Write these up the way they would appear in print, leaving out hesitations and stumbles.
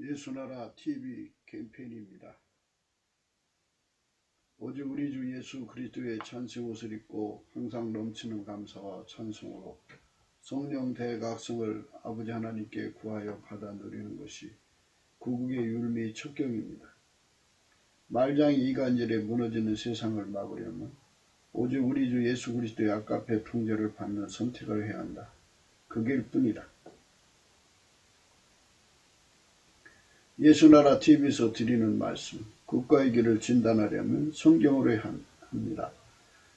예수나라 TV 캠페인입니다. 오직 우리 주 예수 그리스도의 찬송옷을 입고 항상 넘치는 감사와 찬송으로 성령 대각성을 아버지 하나님께 구하여 받아 누리는 것이 구국의 율미 첩경입니다. 말장이 이간질에 무너지는 세상을 막으려면 오직 우리 주 예수 그리스도의 아까페 통제를 받는 선택을 해야 한다. 그 길뿐이다. 예수나라 TV에서 드리는 말씀, 국가의 길을 진단하려면 성경으로 해야 합니다.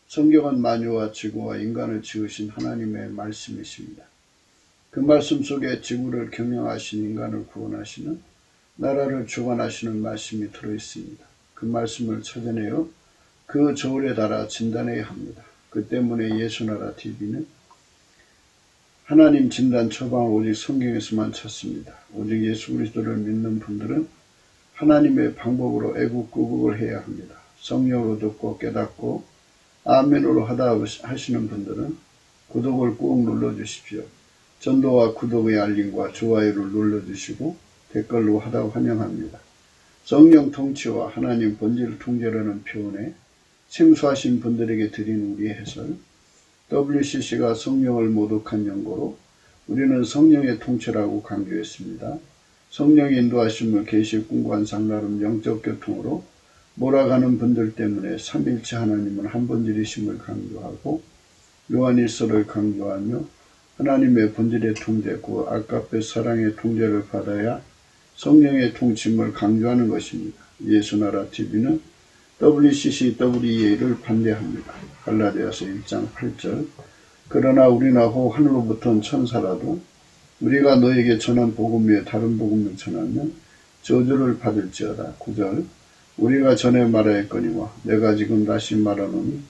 성경은 만유와 지구와 인간을 지으신 하나님의 말씀이십니다. 그 말씀 속에 지구를 경영하신 인간을 구원하시는, 나라를 주관하시는 말씀이 들어있습니다. 그 말씀을 찾아내어 그 저울에 달아 진단해야 합니다. 그 때문에 예수나라 TV는 하나님 진단 처방을 오직 성경에서만 찾습니다. 오직 예수 그리스도를 믿는 분들은 하나님의 방법으로 애국구국을 해야 합니다. 성령으로 듣고 깨닫고 아멘으로 하다 하시는 분들은 구독을 꾹 눌러주십시오. 전도와 구독의 알림과 좋아요를 눌러주시고 댓글로 하다 환영합니다. 성령 통치와 하나님 본질 통제라는 표현에 생소하신 분들에게 드린 우리의 해설, WCC가 성령을 모독한 연고로 우리는 성령의 통치라고 강조했습니다. 성령의 인도하심을 계시 꿈관상 나름 영적 교통으로 몰아가는 분들 때문에 삼일체 하나님은 한 본질이심을 강조하고 요한일서를 강조하며 하나님의 본질의 통제, 그 아까페 사랑의 통제를 받아야 성령의 통치임을 강조하는 것입니다. 예수나라 TV는 WCC, WEA를 반대합니다. 갈라디아서 1장 8절. 그러나 우리나 호 하늘로부터 천사라도 우리가 너에게 전한 복음 외에 다른 복음을 전하면 저주를 받을지어다. 9절. 우리가 전에 말하였거니와 내가 지금 다시 말하노니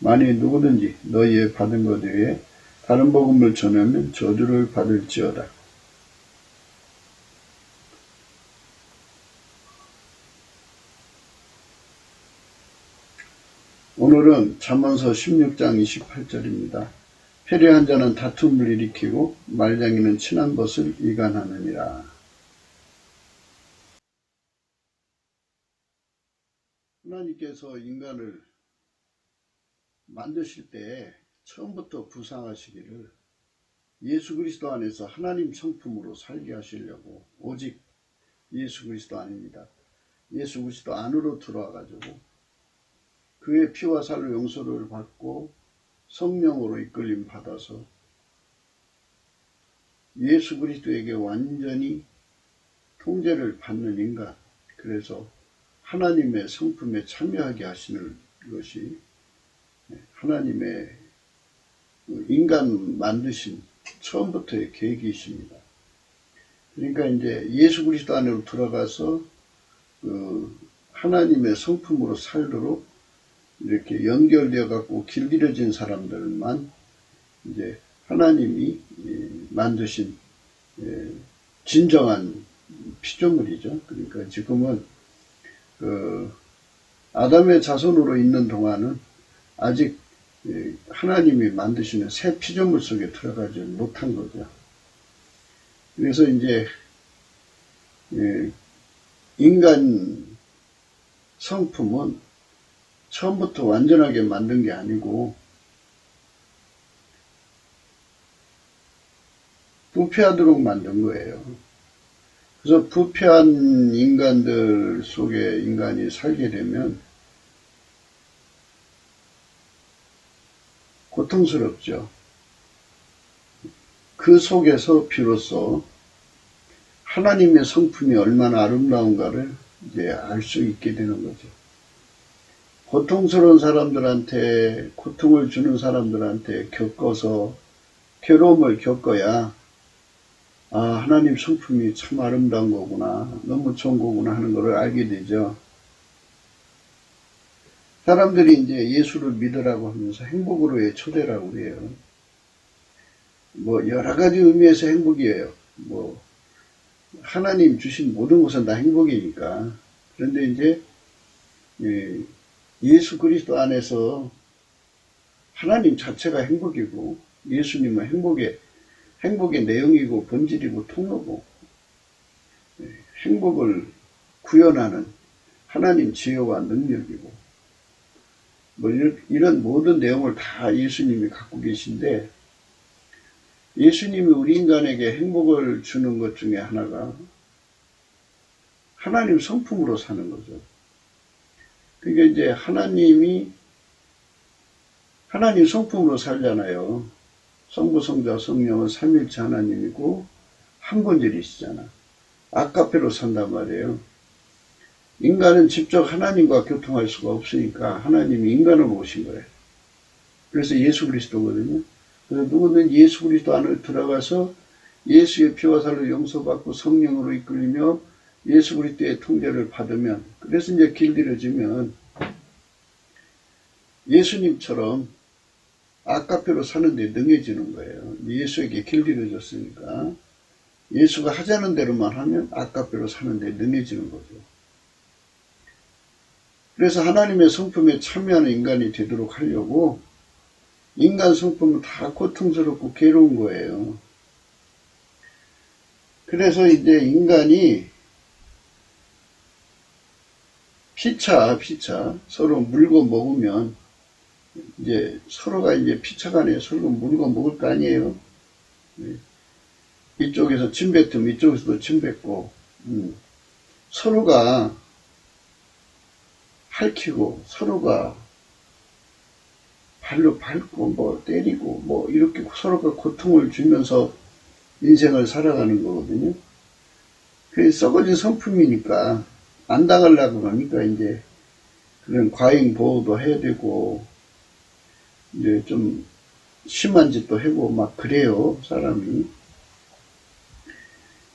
만일 누구든지 너희의 받은 것 외에 다른 복음을 전하면 저주를 받을지어다. 오늘은 잠언서 16장 28절입니다. 패례한 자는 다툼을 일으키고 말장이는 친한 것을 이간하느니라. 하나님께서 인간을 만드실 때 처음부터 구상하시기를 예수 그리스도 안에서 하나님 성품으로 살게 하시려고, 오직 예수 그리스도 아닙니다. 예수 그리스도 안으로 들어와가지고 그의 피와 살로 용서를 받고 성령으로 이끌림 받아서 예수 그리스도에게 완전히 통제를 받는 인간, 그래서 하나님의 성품에 참여하게 하시는 것이 하나님의 인간 만드신 처음부터의 계획이십니다. 그러니까 이제 예수 그리스도 안으로 들어가서 하나님의 성품으로 살도록 이렇게 연결되어 갖고 길들여진 사람들만 이제 하나님이 만드신 진정한 피조물이죠. 그러니까 지금은 아담의 자손으로 있는 동안은 아직 하나님이 만드시는 새 피조물 속에 들어가지 못한 거죠. 그래서 이제 인간 성품은 처음부터 완전하게 만든 게 아니고 부패하도록 만든 거예요. 그래서 부패한 인간들 속에 인간이 살게 되면 고통스럽죠. 그 속에서 비로소 하나님의 성품이 얼마나 아름다운가를 이제 알 수 있게 되는 거죠. 고통스러운 사람들한테, 고통을 주는 사람들한테 겪어서 괴로움을 겪어야 하나님 성품이 참 아름다운 거구나, 너무 좋은 거구나 하는 것을 알게 되죠. 사람들이 이제 예수를 믿으라고 하면서 행복으로의 초대라고 그래요. 뭐 여러 가지 의미에서 행복이에요. 뭐 하나님 주신 모든 것은 다 행복이니까. 그런데 이제 예수 그리스도 안에서 하나님 자체가 행복이고 예수님은 행복의 내용이고 본질이고 통로고 행복을 구현하는 하나님 지혜와 능력이고, 뭐 이런 모든 내용을 다 예수님이 갖고 계신데, 예수님이 우리 인간에게 행복을 주는 것 중에 하나가 하나님 성품으로 사는 거죠. 그러니까 이제 하나님 성품으로 살잖아요. 성부, 성자, 성령은 삼일체 하나님이고 한 본질이시잖아. 아카페로 산단 말이에요. 인간은 직접 하나님과 교통할 수가 없으니까 하나님이 인간을 모신 거예요. 그래서 예수 그리스도거든요. 그래서 누구든 예수 그리스도 안을 들어가서 예수의 피와 살로 용서받고 성령으로 이끌리며 예수 그리스도의 통제를 받으면, 그래서 이제 길들여지면 예수님처럼 아카페로 사는데 능해지는 거예요. 예수에게 길들여졌으니까 예수가 하자는 대로만 하면 아카페로 사는데 능해지는 거죠. 그래서 하나님의 성품에 참여하는 인간이 되도록 하려고 인간 성품은 다 고통스럽고 괴로운 거예요. 그래서 이제 인간이 피차 서로 물고 먹으면 이제 서로가 이제 피차 간에 서로 물고 먹을 거 아니에요. 이쪽에서 침 뱉으면 이쪽에서도 침 뱉고, 서로가 핥히고 서로가 발로 밟고 뭐 때리고 뭐 이렇게 서로가 고통을 주면서 인생을 살아가는 거거든요. 그게 썩어진 성품이니까 안 당하려고 그러니까 이제 그런 과잉 보호도 해야 되고 이제 좀 심한 짓도 하고 막 그래요, 사람이.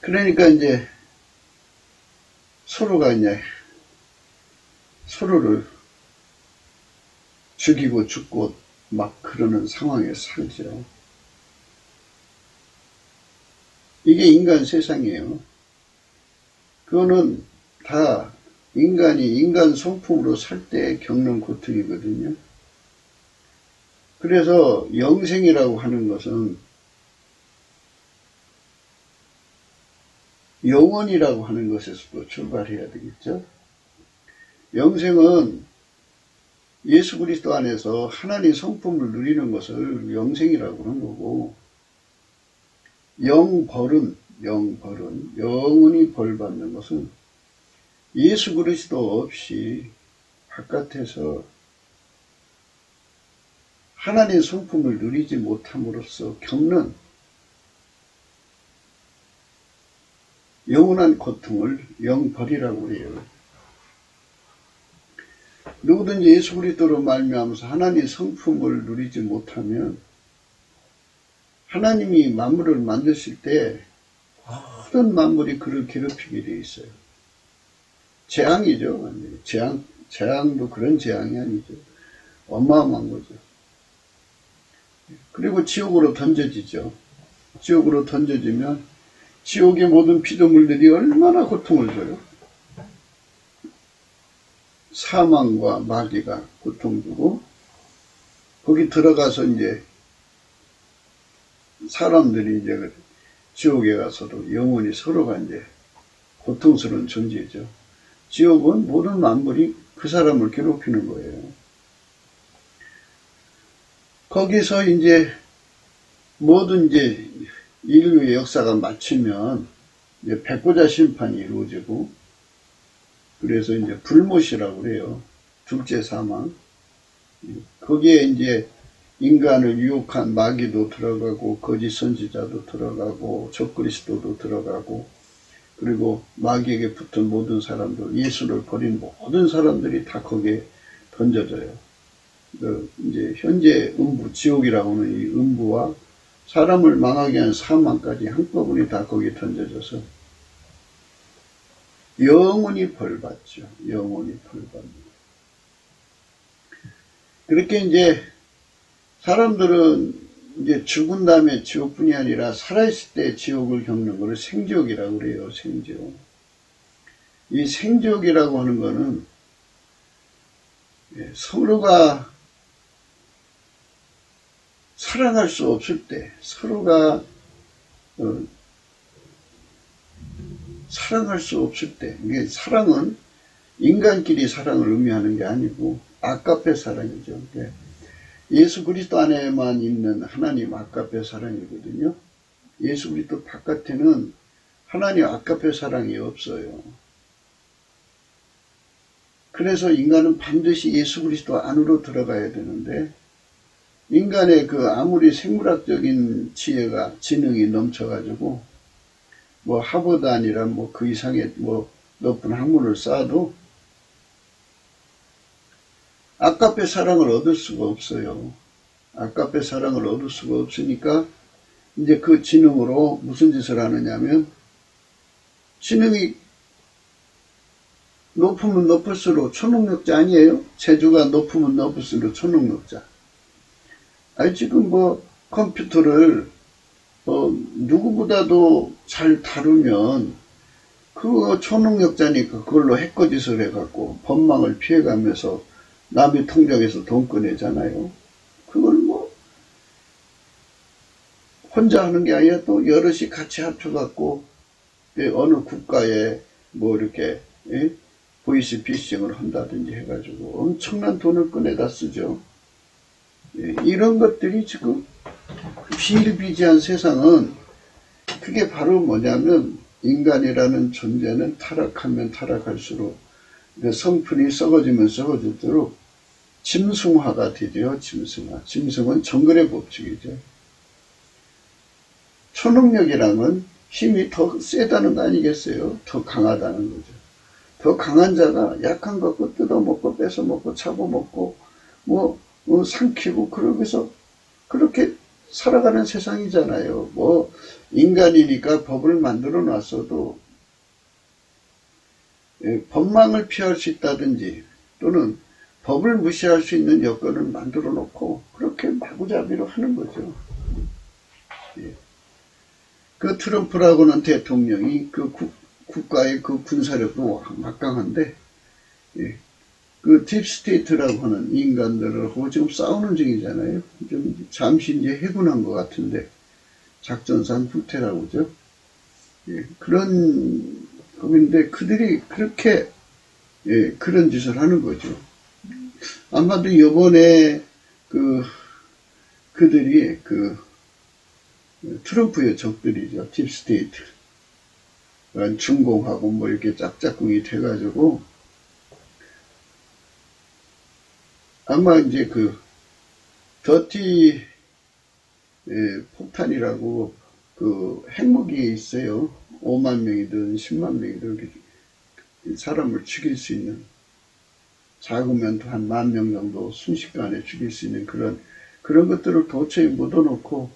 그러니까 이제 서로가 이제 서로를 죽이고 죽고 막 그러는 상황에 살죠. 이게 인간 세상이에요. 그거는 다 인간이 인간 성품으로 살 때 겪는 고통이거든요. 그래서 영생이라고 하는 것은 영원이라고 하는 것에서도 출발해야 되겠죠. 영생은 예수 그리스도 안에서 하나님 성품을 누리는 것을 영생이라고 하는 거고, 영벌은 영원히 벌 받는 것은 예수 그리스도 없이 바깥에서 하나님 성품을 누리지 못함으로써 겪는 영원한 고통을 영벌이라고 해요. 누구든지 예수 그리스도로 말미암아서 하나님 성품을 누리지 못하면 하나님이 만물을 만드실 때 모든 만물이 그를 괴롭히게 되어 있어요. 재앙이죠. 재앙도 그런 재앙이 아니죠. 어마어마한 거죠. 그리고 지옥으로 던져지죠. 지옥으로 던져지면 지옥의 모든 피조물들이 얼마나 고통을 줘요. 사망과 마귀가 고통 주고, 거기 들어가서 이제 사람들이 이제 지옥에 가서도 영원히 서로가 이제 고통스러운 존재죠. 지옥은 모든 만물이 그 사람을 괴롭히는 거예요. 거기서 이제 모든 이제 인류의 역사가 마치면 이제 백보자 심판이 이루어지고, 그래서 이제 불못이라고 그래요. 둘째 사망. 거기에 이제 인간을 유혹한 마귀도 들어가고, 거짓 선지자도 들어가고, 적그리스도도 들어가고, 그리고 마귀에게 붙은 모든 사람들, 예수를 버린 모든 사람들이 다 거기에 던져져요. 이제 현재 음부, 지옥이라고 하는 이 음부와 사람을 망하게 한 사망까지 한꺼번에 다 거기에 던져져서 영원히 벌받죠. 영원히 벌받는. 그렇게 이제 사람들은 이제 죽은 다음에 지옥뿐이 아니라 살아있을 때 지옥을 겪는 것을 생지옥이라고 그래요. 생지옥. 이 생지옥이라고 하는 거는 서로가 살아갈 수 없을 때, 서로가 사랑할 수 없을 때, 이게 사랑은 인간끼리 사랑을 의미하는 게 아니고 아가페 사랑이죠. 예수 그리스도 안에만 있는 하나님 아가페 사랑이거든요. 예수 그리스도 바깥에는 하나님 아가페 사랑이 없어요. 그래서 인간은 반드시 예수 그리스도 안으로 들어가야 되는데, 인간의 그 아무리 생물학적인 지혜가 지능이 넘쳐가지고 뭐 하버드 아니라 뭐 그 이상의 뭐 높은 학문을 쌓아도 아가페 사랑을 얻을 수가 없어요. 아가페 사랑을 얻을 수가 없으니까 이제 그 지능으로 무슨 짓을 하느냐면, 지능이 높으면 높을수록 초능력자 아니에요? 재주가 높으면 높을수록 초능력자. 아니 지금 뭐 컴퓨터를 누구보다도 잘 다루면 그거 초능력자니까 그걸로 해코지를 해갖고 법망을 피해가면서 남의 통장에서 돈 꺼내잖아요. 그걸 뭐 혼자 하는 게 아니라 또 여럿이 같이 합쳐갖고 어느 국가에 뭐 이렇게 보이스피싱을 한다든지 해가지고 엄청난 돈을 꺼내다 쓰죠. 이런 것들이 지금 비일비재한 세상은, 그게 바로 뭐냐면 인간이라는 존재는 타락하면 타락할수록 성품이 썩어지면 썩어질수록 짐승화가 되죠. 짐승화. 짐승은 정글의 법칙이죠. 초능력이랑은 힘이 더 세다는 거 아니겠어요? 더 강하다는 거죠. 더 강한 자가 약한 거 뜯어먹고 뺏어먹고 잡아먹고 삼키고 그러면서 그렇게 살아가는 세상이잖아요. 뭐 인간이니까 법을 만들어 놨어도 법망을 피할 수 있다든지 또는 법을 무시할 수 있는 여건을 만들어 놓고 그렇게 마구잡이로 하는 거죠. 그 트럼프라고는 대통령이 그 국가의 그 군사력도 막강한데, 그 딥스테이트라고 하는 인간들하고 지금 싸우는 중이잖아요. 좀 잠시 이제 해군한 것 같은데, 작전상 후퇴라고 하죠. 그런 법인데 그들이 그렇게 그런 짓을 하는 거죠. 아마도 이번에 그들이 트럼프의 적들이죠. 딥스테이트. 중공하고 뭐 이렇게 짝짝꿍이 돼가지고 아마 이제 더티 폭탄이라고 핵무기에 있어요. 5만 명이든 10만 명이든 사람을 죽일 수 있는, 작으면 한 10,000명 정도 순식간에 죽일 수 있는 그런 것들을 도처에 묻어놓고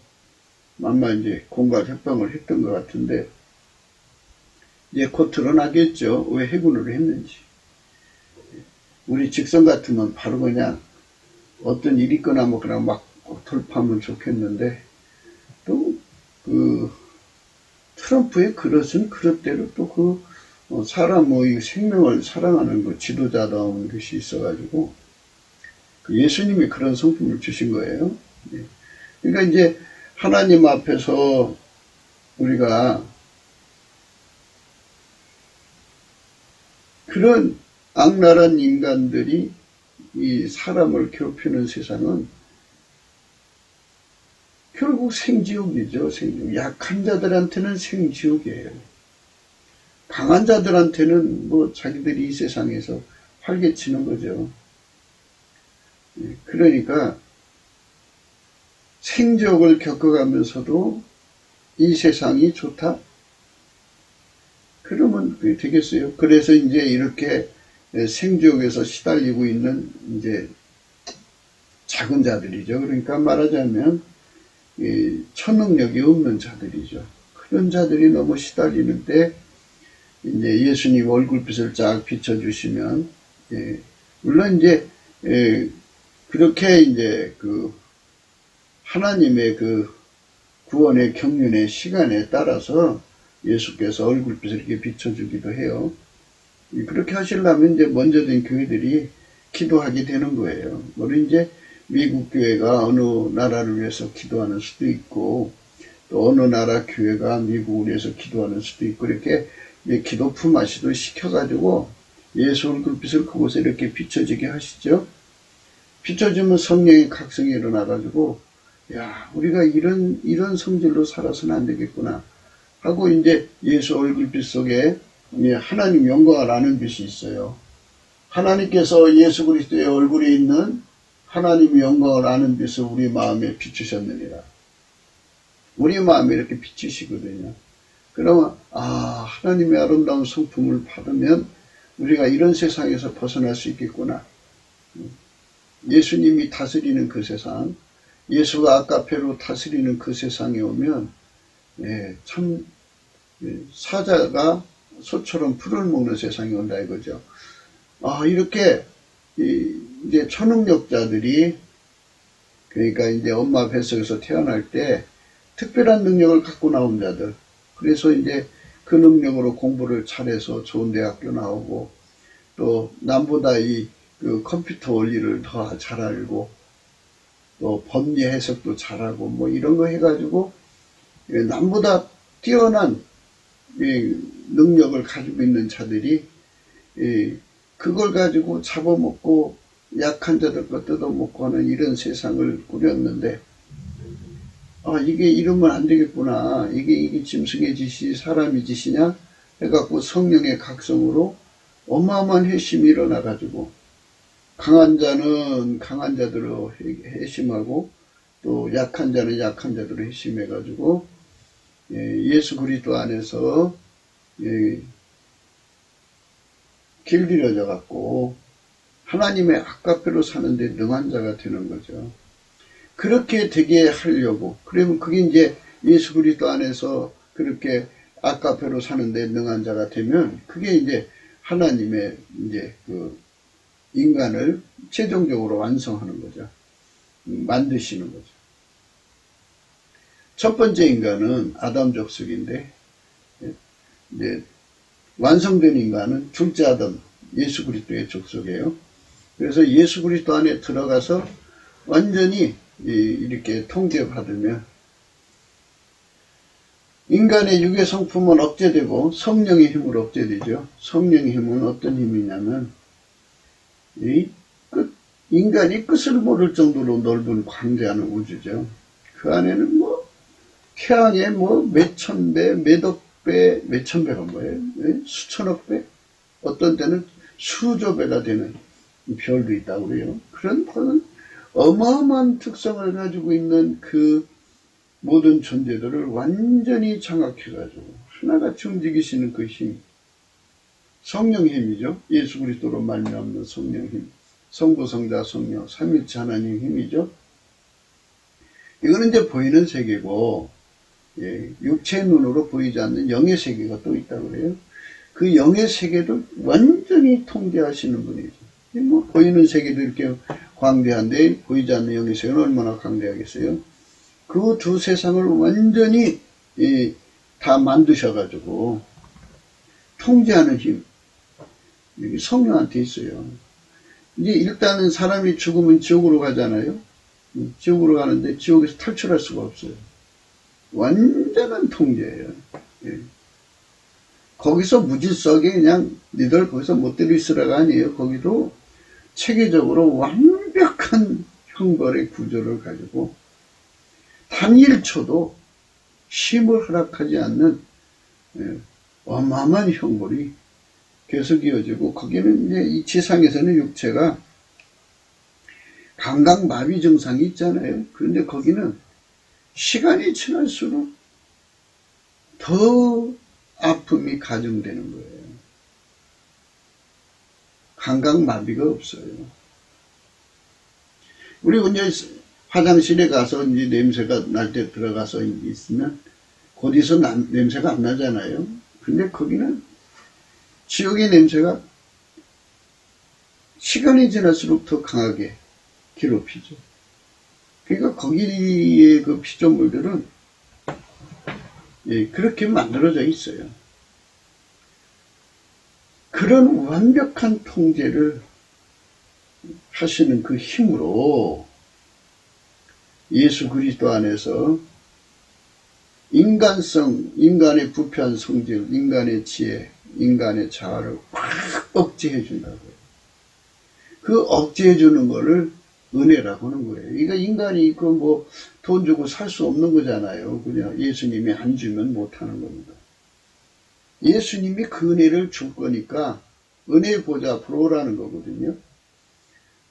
아마 이제 공갈 협박을 했던 것 같은데, 이제 곧 드러나겠죠. 왜 해군으로 했는지. 우리 직선 같으면 바로 그냥 어떤 일이 있거나 뭐 그냥 막 돌파하면 좋겠는데, 또 트럼프의 그릇은 그릇대로 또 사람의 생명을 사랑하는 지도자다운 것이 있어가지고 예수님이 그런 성품을 주신 거예요. 그러니까 이제 하나님 앞에서 우리가 그런 악랄한 인간들이 이 사람을 괴롭히는 세상은 결국 생지옥이죠. 생지옥. 약한 자들한테는 생지옥이에요. 강한 자들한테는 뭐 자기들이 이 세상에서 활개치는 거죠. 그러니까 생지옥을 겪어가면서도 이 세상이 좋다? 그러면 그게 되겠어요. 그래서 이제 이렇게 생지옥에서 시달리고 있는 이제 작은 자들이죠. 그러니까 말하자면 초능력이 없는 자들이죠. 그런 자들이 너무 시달리는데 이제 예수님 얼굴빛을 쫙 비춰주시면, 물론 이제 그렇게 이제 하나님의 구원의 경륜의 시간에 따라서 예수께서 얼굴빛을 이렇게 비춰주기도 해요. 그렇게 하시려면 이제 먼저 된 교회들이 기도하게 되는 거예요. 우리 이제 미국 교회가 어느 나라를 위해서 기도하는 수도 있고, 또 어느 나라 교회가 미국을 위해서 기도하는 수도 있고, 이렇게 기도 품앗이도 시켜가지고 예수 얼굴빛을 그곳에 이렇게 비춰지게 하시죠. 비춰지면 성령의 각성이 일어나가지고, 야, 우리가 이런 성질로 살아서는 안 되겠구나 하고, 이제 예수 얼굴빛 속에 하나님 영광을 아는 빛이 있어요. 하나님께서 예수 그리스도의 얼굴에 있는 하나님 영광을 아는 빛을 우리 마음에 비추셨느니라. 우리 마음에 이렇게 비추시거든요. 그러면 하나님의 아름다운 성품을 받으면 우리가 이런 세상에서 벗어날 수 있겠구나. 예수님이 다스리는 그 세상, 예수가 아까페로 다스리는 그 세상에 오면 참 사자가 소처럼 풀을 먹는 세상이 온다 이거죠. 이렇게 이제 초능력자들이, 그러니까 이제 엄마 뱃속에서 태어날 때 특별한 능력을 갖고 나온 자들, 그래서 이제 그 능력으로 공부를 잘해서 좋은 대학교 나오고, 또 남보다 그 컴퓨터 원리를 더 잘 알고, 또 법리 해석도 잘하고, 뭐 이런 거 해가지고 남보다 뛰어난 능력을 가지고 있는 자들이 그걸 가지고 잡아먹고 약한 자들 거 뜯어먹고 하는 이런 세상을 꾸렸는데, 이게 이러면 안 되겠구나. 이게 짐승의 짓이 사람의 짓이냐 해갖고 성령의 각성으로 어마어마한 회심이 일어나가지고, 강한 자는 강한 자들로 회심하고, 또 약한 자는 약한 자들로 회심해가지고, 예수 그리스도 안에서 길들여져 갖고 하나님의 아까페로 사는데 능한 자가 되는 거죠. 그렇게 되게 하려고, 그러면 그게 이제 예수 그리스도 안에서 그렇게 아까페로 사는데 능한 자가 되면, 그게 이제 하나님의 이제 그 인간을 최종적으로 완성하는 거죠. 만드시는 거죠. 첫 번째 인간은 아담 족속인데, 이제 완성된 인간은 둘째 아담, 예수 그리스도의 족속이에요. 그래서 예수 그리스도 안에 들어가서 완전히 이렇게 통제받으면 인간의 육의 성품은 억제되고 성령의 힘으로 억제되죠. 성령의 힘은 어떤 힘이냐면, 인간이 끝을 모를 정도로 넓은 광대하는 우주죠. 그 안에는 태양의 몇천 배, 몇억 배, 몇천 배가 뭐예요? 수천억 배? 어떤 때는 수조 배가 되는 별도 있다고 그래요. 그런 어마어마한 특성을 가지고 있는 그 모든 존재들을 완전히 장악해가지고 하나같이 움직이시는 그 힘, 성령의 힘이죠. 예수 그리스도로 말미암는 성령 힘, 성부, 성자, 성령, 삼위일체 하나님 힘이죠. 이거는 이제 보이는 세계고, 육체의 눈으로 보이지 않는 영의 세계가 또 있다고 그래요. 그 영의 세계도 완전히 통제하시는 분이죠. 보이는 세계도 이렇게 광대한데 보이지 않는 영의 세계는 얼마나 광대하겠어요. 그 두 세상을 완전히 다 만드셔가지고 통제하는 힘, 여기 성령한테 있어요. 이제 일단은 사람이 죽으면 지옥으로 가잖아요. 지옥으로 가는데 지옥에서 탈출할 수가 없어요. 완전한 통제예요. 거기서 무질서하게 그냥 니들 거기서 못되고 있으라가 아니에요. 거기도 체계적으로 완벽한 형벌의 구조를 가지고 단 1초도 쉼을 허락하지 않는 어마어마한 형벌이 계속 이어지고, 거기는 이제 이 지상에서는 육체가 감각마비 증상이 있잖아요. 그런데 거기는 시간이 지날수록 더 아픔이 가중되는 거예요. 감각마비가 없어요. 우리 이제 화장실에 가서 이제 냄새가 날 때 들어가서 있으면 거기서 냄새가 안 나잖아요. 근데 거기는 지옥의 냄새가 시간이 지날수록 더 강하게 괴롭히죠. 그러니까 거기에 그 피조물들은 그렇게 만들어져 있어요. 그런 완벽한 통제를 하시는 그 힘으로 예수 그리스도 안에서 인간성, 인간의 부패한 성질, 인간의 지혜, 인간의 자아를 확 억제해 준다고요. 그 억제해 주는 거를 은혜라고 하는 거예요. 그러니까 인간이 돈 주고 살 수 없는 거잖아요. 그냥 예수님이 안 주면 못 하는 겁니다. 예수님이 그 은혜를 줄 거니까 은혜 보좌 앞으로 오라는 거거든요.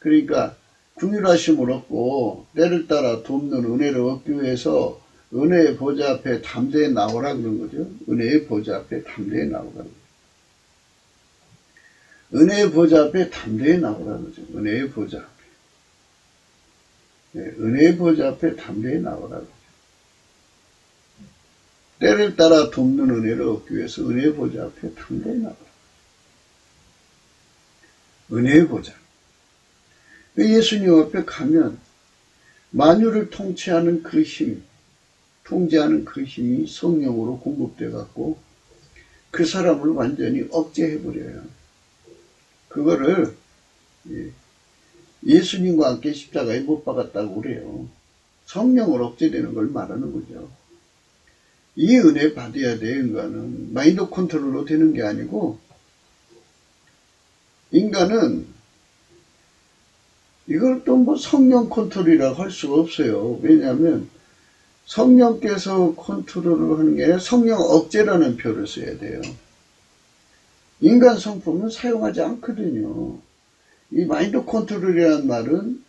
그러니까 긍휼하심을 얻고 때를 따라 돕는 은혜를 얻기 위해서 은혜의 보좌 앞에 담대히 나오라 그런 거죠. 은혜의 보좌 앞에 담대히 나오라. 은혜의 보좌 앞에 담대히 나오라 그러죠. 은혜의 보좌 앞에. 네, 은혜의 보좌 앞에 담대히 나오라 그러죠. 때를 따라 돕는 은혜를 얻기 위해서 은혜의 보좌 앞에 담대히 나오라. 은혜의 보좌. 예수님 앞에 가면 만유를 통치하는 그 힘, 통제하는 그 힘이 성령으로 공급돼 갖고 그 사람을 완전히 억제해버려요. 그거를 예수님과 함께 십자가에 못 박았다고 그래요. 성령을 억제되는 걸 말하는 거죠. 이 은혜 받아야 돼. 인간은 마인드 컨트롤로 되는 게 아니고, 인간은 이걸 또 성령 컨트롤이라고 할 수가 없어요. 왜냐하면 성령께서 컨트롤을 하는 게 아니라 성령 억제라는 표를 써야 돼요. 인간 성품은 사용하지 않거든요. 이 마인드 컨트롤이라는 말은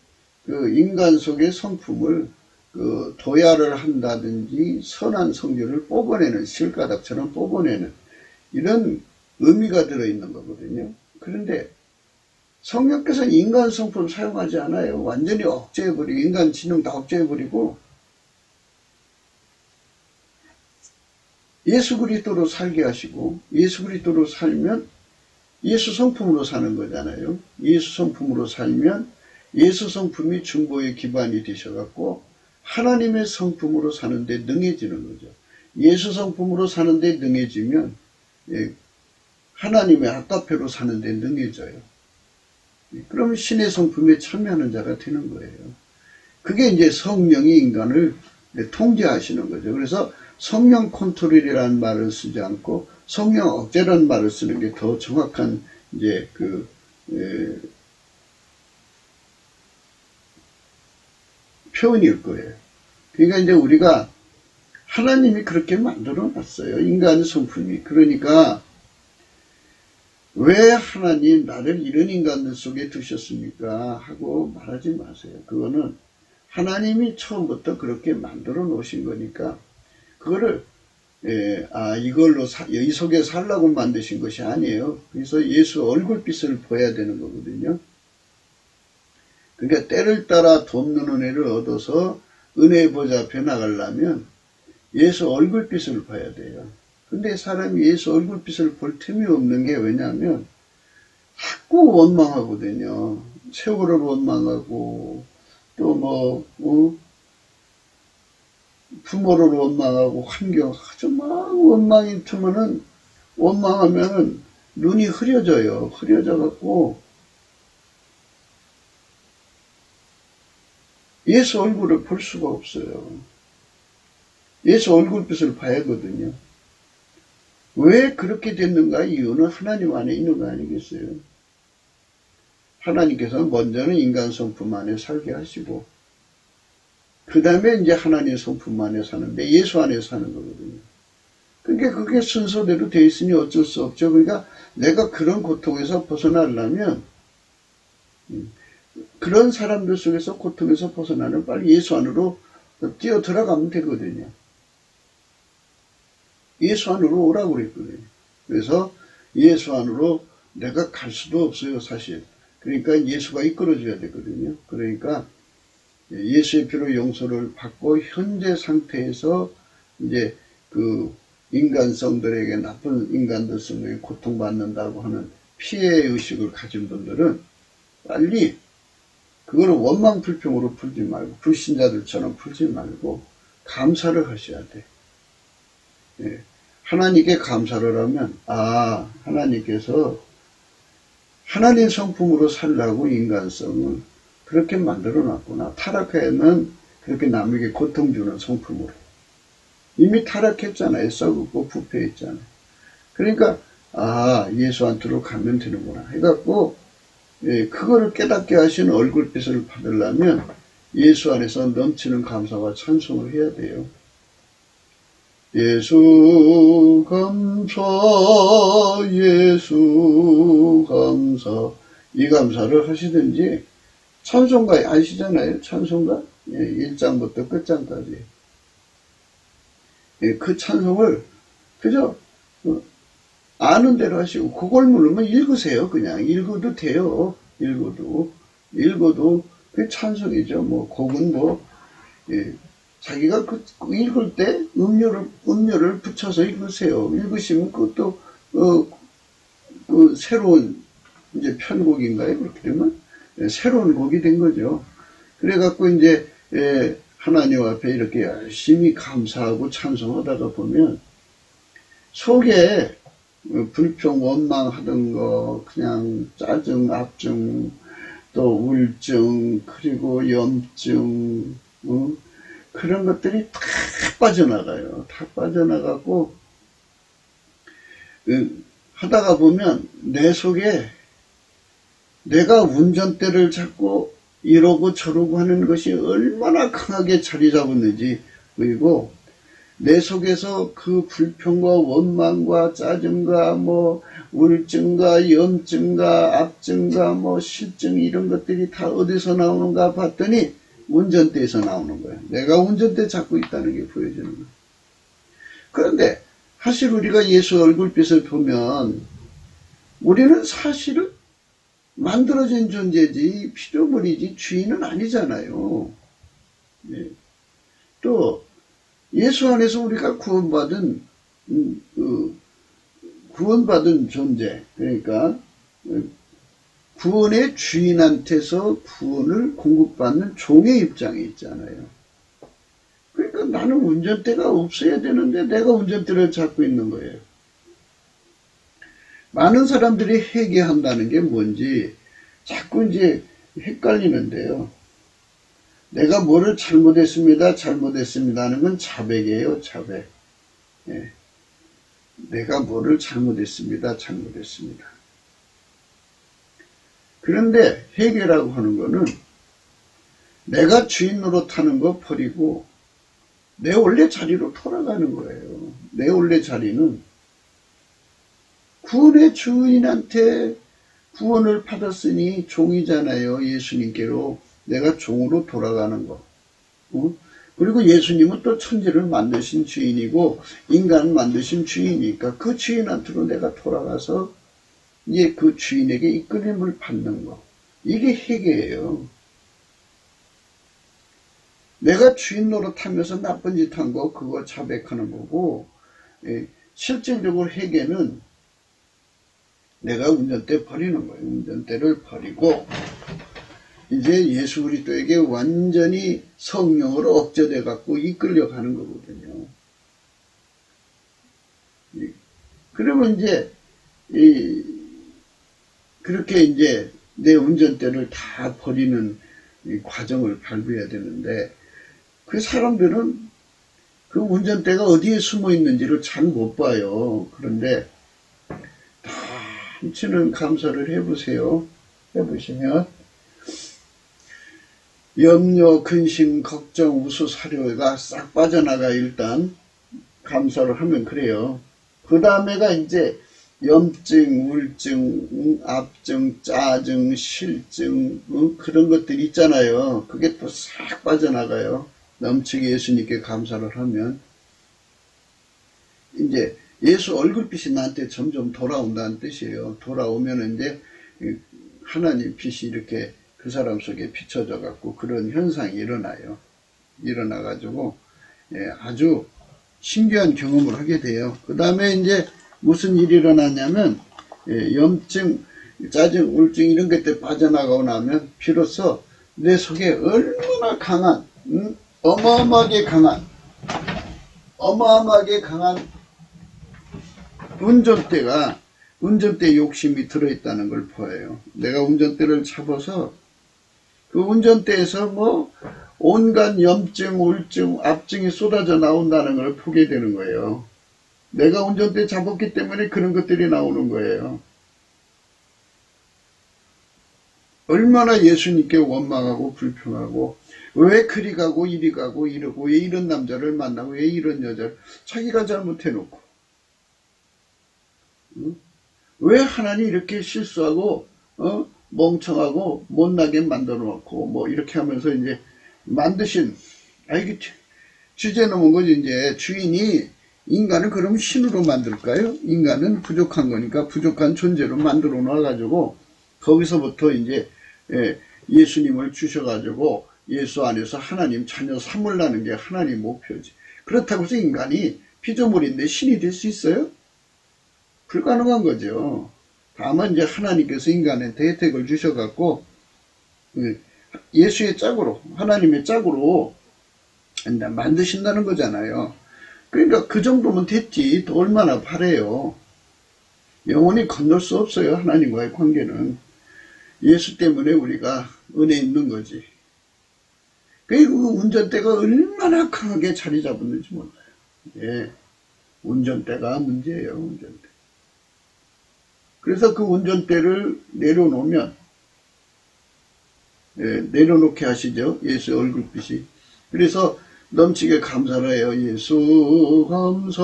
그 인간 속의 성품을 도야를 한다든지 선한 성질을 뽑아내는, 실가닥처럼 뽑아내는 이런 의미가 들어있는 거거든요. 그런데 성령께서는 인간 성품 사용하지 않아요. 완전히 억제해버리고, 인간 지능 다 억제해버리고 예수 그리스도로 살게 하시고, 예수 그리스도로 살면 예수 성품으로 사는 거잖아요. 예수 성품으로 살면 예수 성품이 중보의 기반이 되셔갖고 하나님의 성품으로 사는데 능해지는 거죠. 예수 성품으로 사는데 능해지면 하나님의 아까페로 사는데 능해져요. 그러면 신의 성품에 참여하는 자가 되는 거예요. 그게 이제 성령이 인간을 통제하시는 거죠. 그래서 성령 컨트롤이라는 말을 쓰지 않고 성령 억제라는 말을 쓰는 게 더 정확한 이제 표현일 거예요. 그러니까 이제 우리가 하나님이 그렇게 만들어 놨어요. 인간의 성품이. 그러니까 왜 하나님 나를 이런 인간들 속에 두셨습니까? 하고 말하지 마세요. 그거는 하나님이 처음부터 그렇게 만들어 놓으신 거니까 그거를 이걸로 이 속에 살라고 만드신 것이 아니에요. 그래서 예수 얼굴빛을 보여야 되는 거거든요. 그러니까 때를 따라 돕는 은혜를 얻어서 은혜의 보좌 앞에 나가려면 예수 얼굴빛을 봐야 돼요. 근데 사람이 예수 얼굴빛을 볼 틈이 없는 게 왜냐하면 자꾸 원망하거든요. 세월을 원망하고 또 부모를 원망하고 환경 아주 막 원망이 들면은 원망하면은 눈이 흐려져요. 흐려져 갖고 예수 얼굴을 볼 수가 없어요. 예수 얼굴빛을 봐야 하거든요. 왜 그렇게 됐는가? 이유는 하나님 안에 있는 거 아니겠어요? 하나님께서 먼저는 인간 성품 안에 살게 하시고 그 다음에 이제 하나님 성품 안에 사는데 예수 안에 사는 거거든요. 그러니까 그게 순서대로 돼 있으니 어쩔 수 없죠. 그러니까 내가 그런 고통에서 벗어나려면 그런 사람들 속에서 고통에서 벗어나는 빨리 예수 안으로 뛰어 들어가면 되거든요. 예수 안으로 오라고 그랬거든요. 그래서 예수 안으로 내가 갈 수도 없어요, 사실. 그러니까 예수가 이끌어줘야 되거든요. 그러니까 예수의 피로 용서를 받고 현재 상태에서 이제 그 인간성들에게 나쁜 인간들 속에 고통받는다고 하는 피해 의식을 가진 분들은 빨리 그거를 원망 불평으로 풀지 말고 불신자들처럼 풀지 말고 감사를 하셔야 돼. 예. 하나님께 감사를 하면 하나님께서 하나님 성품으로 살라고 인간성을 그렇게 만들어 놨구나. 타락하면 그렇게 남에게 고통 주는 성품으로. 이미 타락했잖아요. 썩고 부패했잖아요. 그러니까 예수한테로 가면 되는구나 해갖고 그거를 깨닫게 하시는 얼굴빛을 받으려면 예수 안에서 넘치는 감사와 찬송을 해야 돼요. 예수 감사, 예수 감사. 이 감사를 하시든지, 찬송가 아시잖아요? 찬송가? 1장부터 끝장까지. 그 찬송을 그저 아는 대로 하시고, 그걸 모르면 읽으세요. 그냥 읽어도 돼요. 읽어도 그 찬송이죠. 뭐 곡은 자기가 읽을 때 음료를 붙여서 읽으세요. 읽으시면 그것도 새로운 이제 편곡인가요? 그렇게 되면 새로운 곡이 된 거죠. 그래갖고 이제 하나님 앞에 이렇게 열심히 감사하고 찬송하다가 보면 속에 불평, 원망하던 거, 그냥 짜증, 압증, 또 우울증, 그리고 염증, 그런 것들이 다 빠져나가요. 다 빠져나가고, 하다가 보면 내 속에 내가 운전대를 잡고 이러고 저러고 하는 것이 얼마나 강하게 자리 잡았는지, 그리고 내 속에서 그 불평과 원망과 짜증과 우울증과 염증과 압증과 실증 이런 것들이 다 어디서 나오는가 봤더니 운전대에서 나오는 거예요. 내가 운전대 잡고 있다는 게 보여지는 거예요. 그런데 사실 우리가 예수 얼굴빛을 보면 우리는 사실은 만들어진 존재지 피조물이지 주인은 아니잖아요. 또 예수 안에서 우리가 구원받은 존재, 그러니까 구원의 주인한테서 구원을 공급받는 종의 입장에 있잖아요. 그러니까 나는 운전대가 없어야 되는데 내가 운전대를 잡고 있는 거예요. 많은 사람들이 회개한다는 게 뭔지 자꾸 이제 헷갈리는데요. 내가 뭐를 잘못했습니다 하는 건 자백이에요, 자백. 내가 뭐를 잘못했습니다. 그런데 회개라고 하는 거는 내가 주인 노릇하는 거 버리고 내 원래 자리로 돌아가는 거예요. 내 원래 자리는 구원의 주인한테 구원을 받았으니 종이잖아요. 예수님께로 내가 종으로 돌아가는 거. 그리고 예수님은 또 천지를 만드신 주인이고 인간을 만드신 주인이니까 그 주인한테로 내가 돌아가서 이제 그 주인에게 이끌림을 받는 거. 이게 회개예요. 내가 주인 노릇하면서 나쁜 짓 한 거 그거 자백하는 거고, 실질적으로 회개는 내가 운전대 버리는 거예요. 운전대를 버리고 이제 예수 그리스도에게 완전히 성령으로 억제돼 갖고 이끌려가는 거거든요. 그러면 이제 그렇게 이제 내 운전대를 다 버리는 이 과정을 밟아야 되는데 그 사람들은 그 운전대가 어디에 숨어 있는지를 잘 못 봐요. 그런데 다 넘치는 감사를 해보세요. 해보시면 염려, 근심, 걱정, 우수, 사료가 싹 빠져나가. 일단 감사를 하면 그래요. 그 다음에가 이제 염증, 우울증, 압증, 짜증, 실증 그런 것들이 있잖아요. 그게 또 싹 빠져나가요. 넘치게 예수님께 감사를 하면 이제 예수 얼굴빛이 나한테 점점 돌아온다는 뜻이에요. 돌아오면 이제 하나님 빛이 이렇게 그 사람 속에 비춰져 갖고 그런 현상이 일어나요. 일어나가지고 아주 신기한 경험을 하게 돼요. 그 다음에 이제 무슨 일이 일어나냐면 염증, 짜증, 우울증 이런 것들 빠져나가고 나면 비로소 내 속에 얼마나 강한 어마어마하게 강한 운전대 욕심이 들어있다는 걸 보여요. 내가 운전대를 잡아서 그 운전대에서 온갖 염증, 우울증, 압증이 쏟아져 나온다는 걸 보게 되는 거예요. 내가 운전대 잡았기 때문에 그런 것들이 나오는 거예요. 얼마나 예수님께 원망하고 불평하고 왜 그리 가고 이리 가고 이러고 왜 이런 남자를 만나고 왜 이런 여자를 자기가 잘못해놓고 왜 하나님 이렇게 실수하고 멍청하고 못나게 만들어 놓고 뭐 이렇게 하면서 이제 만드신 이게 주제 넘은 거지. 이제 주인이 인간을 그럼 신으로 만들까요? 인간은 부족한 거니까 부족한 존재로 만들어 놔가지고 거기서부터 이제 예수님을 주셔가지고 예수 안에서 하나님 자녀 삼으려는 게 하나님 목표지. 그렇다고 해서 인간이 피조물인데 신이 될 수 있어요? 불가능한 거죠. 다만 이제 하나님께서 인간한테 혜택을 주셔갖고 예수의 짝으로 하나님의 짝으로 만드신다는 거잖아요. 그러니까 그 정도면 됐지. 또 얼마나 바래요. 영원히 건널 수 없어요. 하나님과의 관계는. 예수 때문에 우리가 은혜 있는 거지. 그리고 그 운전대가 얼마나 강하게 자리 잡았는지 몰라요. 예, 운전대가 문제예요. 운전대. 그래서 그 운전대를 내려놓으면 내려놓게 하시죠. 예수 얼굴빛이. 그래서 넘치게 감사를 해요. 예수 감사,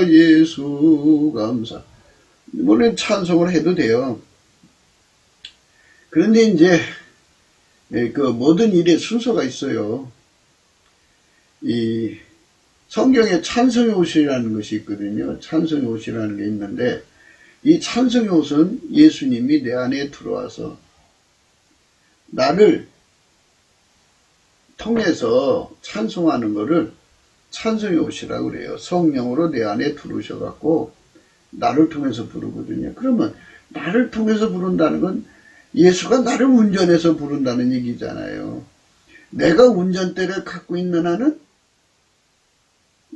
예수 감사. 물론 찬송을 해도 돼요. 그런데 이제 그 모든 일에 순서가 있어요. 이 성경에 찬송의 옷이라는 것이 있거든요. 찬송의 옷이라는 게 있는데 이 찬송의 옷은 예수님이 내 안에 들어와서 나를 통해서 찬송하는 것을 찬송의 옷이라고 그래요. 성령으로 내 안에 들어오셔갖고 나를 통해서 부르거든요. 그러면 나를 통해서 부른다는 건 예수가 나를 운전해서 부른다는 얘기잖아요. 내가 운전대를 갖고 있는 한은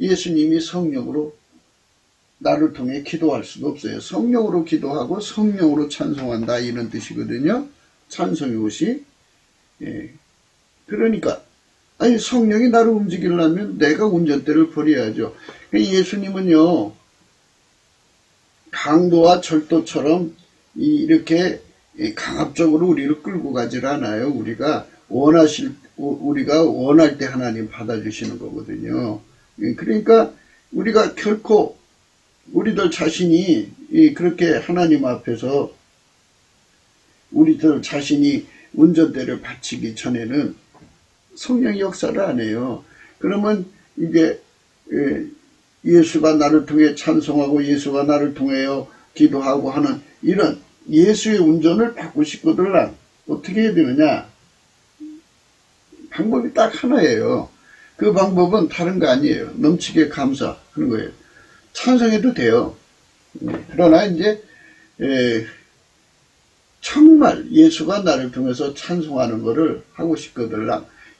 예수님이 성령으로 나를 통해 기도할 수가 없어요. 성령으로 기도하고 성령으로 찬송한다 이런 뜻이거든요. 찬송의 옷이. 예. 그러니까 아니 성령이 나를 움직이려면 내가 운전대를 버려야죠. 예수님은요 강도와 절도처럼 이렇게 강압적으로 우리를 끌고 가질 않아요. 우리가 원할 때 하나님 받아주시는 거거든요. 그러니까 우리가 결코 우리들 자신이 그렇게 하나님 앞에서 우리들 자신이 운전대를 바치기 전에는 성령이 역사를 안 해요. 그러면 이제 예수가 나를 통해 찬송하고 예수가 나를 통하여 기도하고 하는 이런 예수의 운전을 받고 싶거든 어떻게 해야 되느냐? 방법이 딱 하나예요. 그 방법은 다른 거 아니에요. 넘치게 감사하는 거예요. 찬송해도 돼요. 그러나 이제 정말 예수가 나를 통해서 찬송하는 것을 하고 싶거든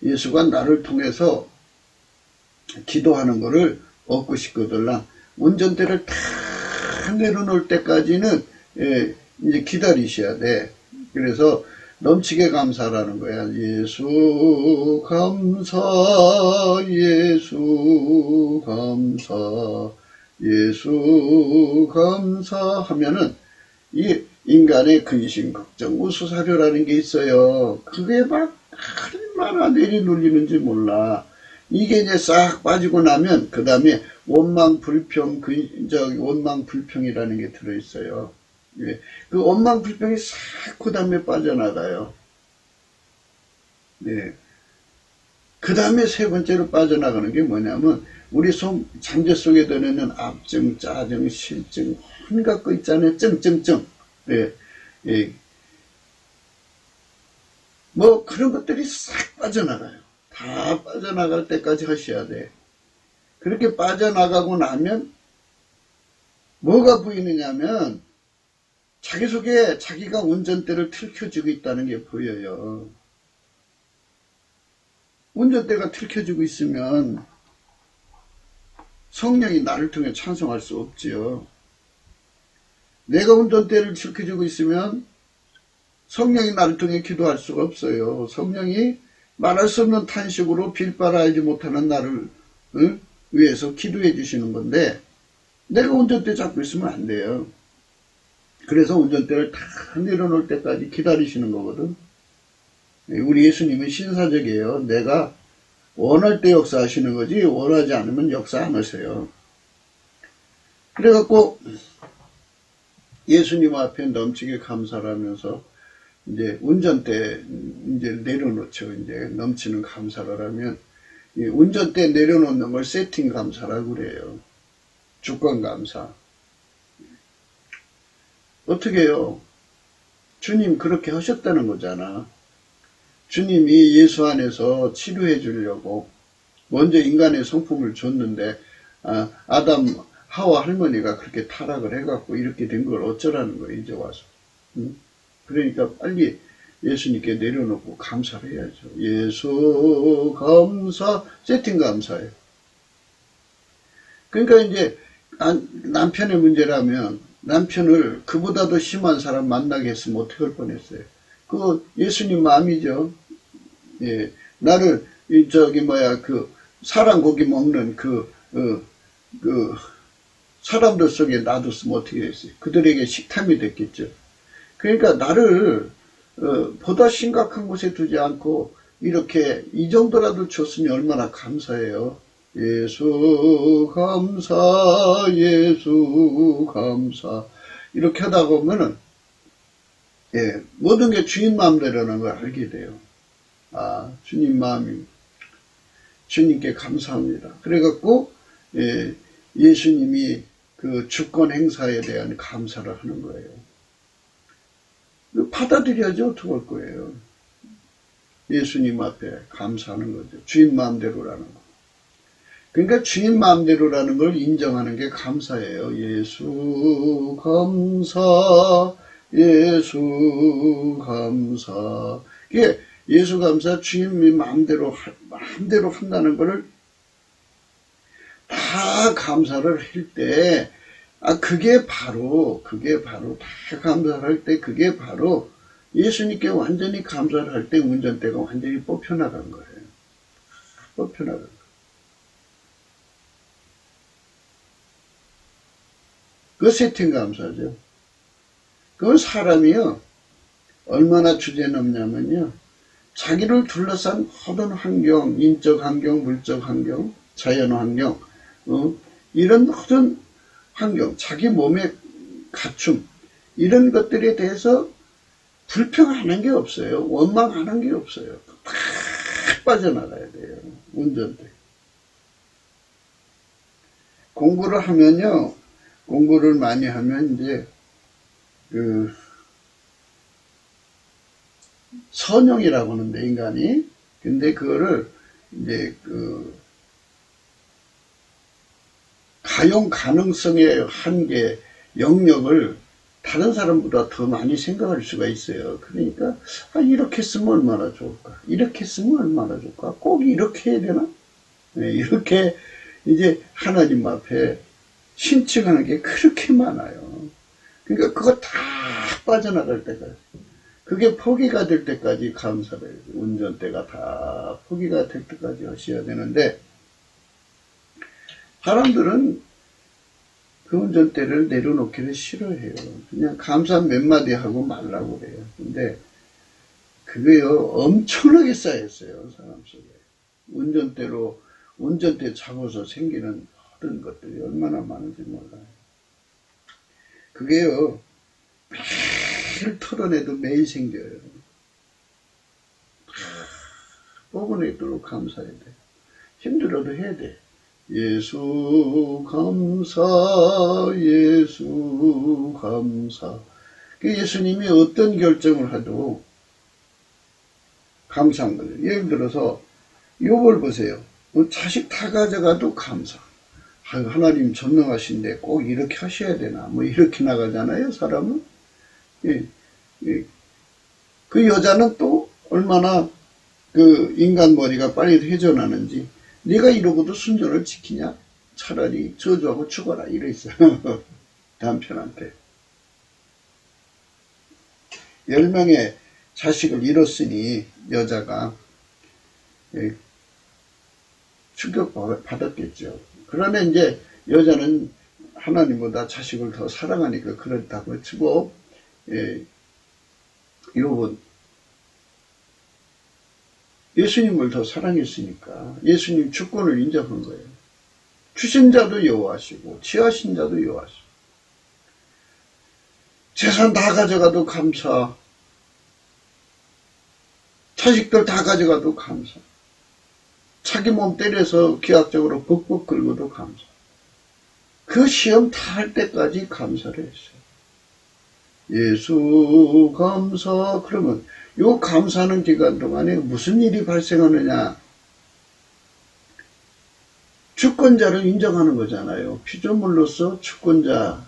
예수가 나를 통해서 기도하는 것을 얻고 싶거든 운전대를 다 내려놓을 때까지는 이제 기다리셔야 돼. 그래서 넘치게 감사라는 거야. 예수 감사, 예수 감사, 예수 감사 하면은 이 인간의 근심, 걱정, 우수사료라는 게 있어요. 그게 막 얼마나 내리놀리는지 몰라. 이게 이제 싹 빠지고 나면 그 다음에 원망, 불평, 원망, 불평이라는 게 들어있어요. 예. 그 원망, 불평이 싹 그 다음에 빠져나가요. 네. 그 다음에 세 번째로 빠져나가는 게 뭐냐면 우리 잠재 속에 들어있는 압증, 짜증, 실증, 온갖 거 있잖아요. 증증증. 예. 예. 뭐 그런 것들이 싹 빠져나가요. 다 빠져나갈 때까지 하셔야 돼. 그렇게 빠져나가고 나면 뭐가 보이느냐면 자기 속에 자기가 운전대를 틀켜주고 있다는 게 보여요. 운전대가 틀켜지고 있으면 성령이 나를 통해 찬송할 수 없지요. 내가 운전대를 틀켜주고 있으면 성령이 나를 통해 기도할 수가 없어요. 성령이 말할 수 없는 탄식으로 빌바라 알지 못하는 나를 위해서 기도해 주시는 건데 내가 운전대 잡고 있으면 안 돼요. 그래서 운전대를 다 내려놓을 때까지 기다리시는 거거든. 우리 예수님은 신사적이에요. 내가 원할 때 역사하시는 거지 원하지 않으면 역사 안 하세요. 그래갖고 예수님 앞에 넘치게 감사를 하면서 이제 운전대 이제 내려놓죠. 이제 넘치는 감사를 하면 운전대 내려놓는 걸 세팅 감사라고 그래요. 주권 감사. 어떻게 해요? 주님 그렇게 하셨다는 거잖아. 주님이 예수 안에서 치료해 주려고 먼저 인간의 성품을 줬는데 아담 하와 할머니가 그렇게 타락을 해갖고 이렇게 된 걸 어쩌라는 거예요. 이제 와서. 그러니까 빨리 예수님께 내려놓고 감사를 해야죠. 예수 감사, 세팅 감사예요. 그러니까 이제 남편의 문제라면 남편을 그보다도 심한 사람 만나게 했으면 어떻게 할 뻔했어요. 그 예수님 마음이죠. 예, 나를 사람 고기 먹는 사람들 속에 놔뒀으면 어떻게 했어요. 그들에게 식탐이 됐겠죠. 그러니까 나를 보다 심각한 곳에 두지 않고 이렇게 이 정도라도 줬으니 얼마나 감사해요. 예수 감사 예수 감사 이렇게 하다 보면은 모든 게 주인 마음대로라는 걸 알게 돼요. 주님 마음이 주님께 감사합니다. 그래갖고 예수님이 그 주권 행사에 대한 감사를 하는 거예요. 받아들여야지 어떡할 거예요. 예수님 앞에 감사하는 거죠. 주인 마음대로라는 거. 그러니까 주인 마음대로라는 걸 인정하는 게 감사예요. 예수 감사 예수 감사. 이게 예수 감사 주님이 마음대로 한다는 거를 다 감사를 할 때 그게 바로 다 감사를 할 때 그게 바로 예수님께 완전히 감사를 할 때 운전대가 완전히 뽑혀나간 거예요. 뽑혀나간 거예요. 그 세팅 감사죠. 그건 사람이요 얼마나 주제넘냐면요 자기를 둘러싼 모든 환경, 인적 환경, 물적 환경, 자연 환경, 이런 모든 환경, 자기 몸의 갖춤 이런 것들에 대해서 불평하는 게 없어요. 원망하는 게 없어요. 다 빠져나가야 돼요. 운전대. 공부를 하면요. 공부를 많이 하면 이제 선형이라고 하는데 인간이 근데 그거를 이제 가용 가능성의 한계 영역을 다른 사람보다 더 많이 생각할 수가 있어요. 그러니까 이렇게 쓰면 얼마나 좋을까? 이렇게 쓰면 얼마나 좋을까? 꼭 이렇게 해야 되나? 이렇게 이제 하나님 앞에 심층하는 게 그렇게 많아요. 그러니까 그거 다 빠져나갈 때까지 그게 포기가 될 때까지 감사를 해요. 운전대가 다 포기가 될 때까지 하셔야 되는데 사람들은 그 운전대를 내려놓기를 싫어해요. 그냥 감사 몇 마디 하고 말라고 그래요. 근데 그게요 엄청나게 쌓였어요. 사람 속에. 운전대 잡아서 생기는 모든 것들이 얼마나 많은지 몰라요. 그게요 매일 털어내도 매일 생겨요. 뻐근하도록 감사해야 돼. 힘들어도 해야 돼. 예수 감사 예수 감사. 예수님이 어떤 결정을 해도 감사한 거예요. 예를 들어서 욥을 보세요. 자식 다 가져가도 감사. 하나님 전능하신데 꼭 이렇게 하셔야 되나 뭐 이렇게 나가잖아요. 사람은. 그 여자는 또 얼마나 그 인간 머리가 빨리 회전하는지 네가 이러고도 순전을 지키냐? 차라리 저주하고 죽어라 이랬어요. 남편한테. 10명의 자식을 잃었으니 여자가 예, 충격받았겠죠. 그러나 이제 여자는 하나님보다 자식을 더 사랑하니까 그렇다고 치고, 예, 욥은 예수님을 더 사랑했으니까 예수님 주권을 인정한 거예요. 주신 자도 여호와시고 취하신 자도 여호와시고, 재산 다 가져가도 감사, 자식들 다 가져가도 감사, 자기 몸 때려서 기하학적으로 벅벅 긁어도 감사, 그 시험 다 할 때까지 감사를 했어요. 예수 감사. 그러면 요 감사하는 기간 동안에 무슨 일이 발생하느냐? 주권자를 인정하는 거잖아요. 피조물로서 주권자가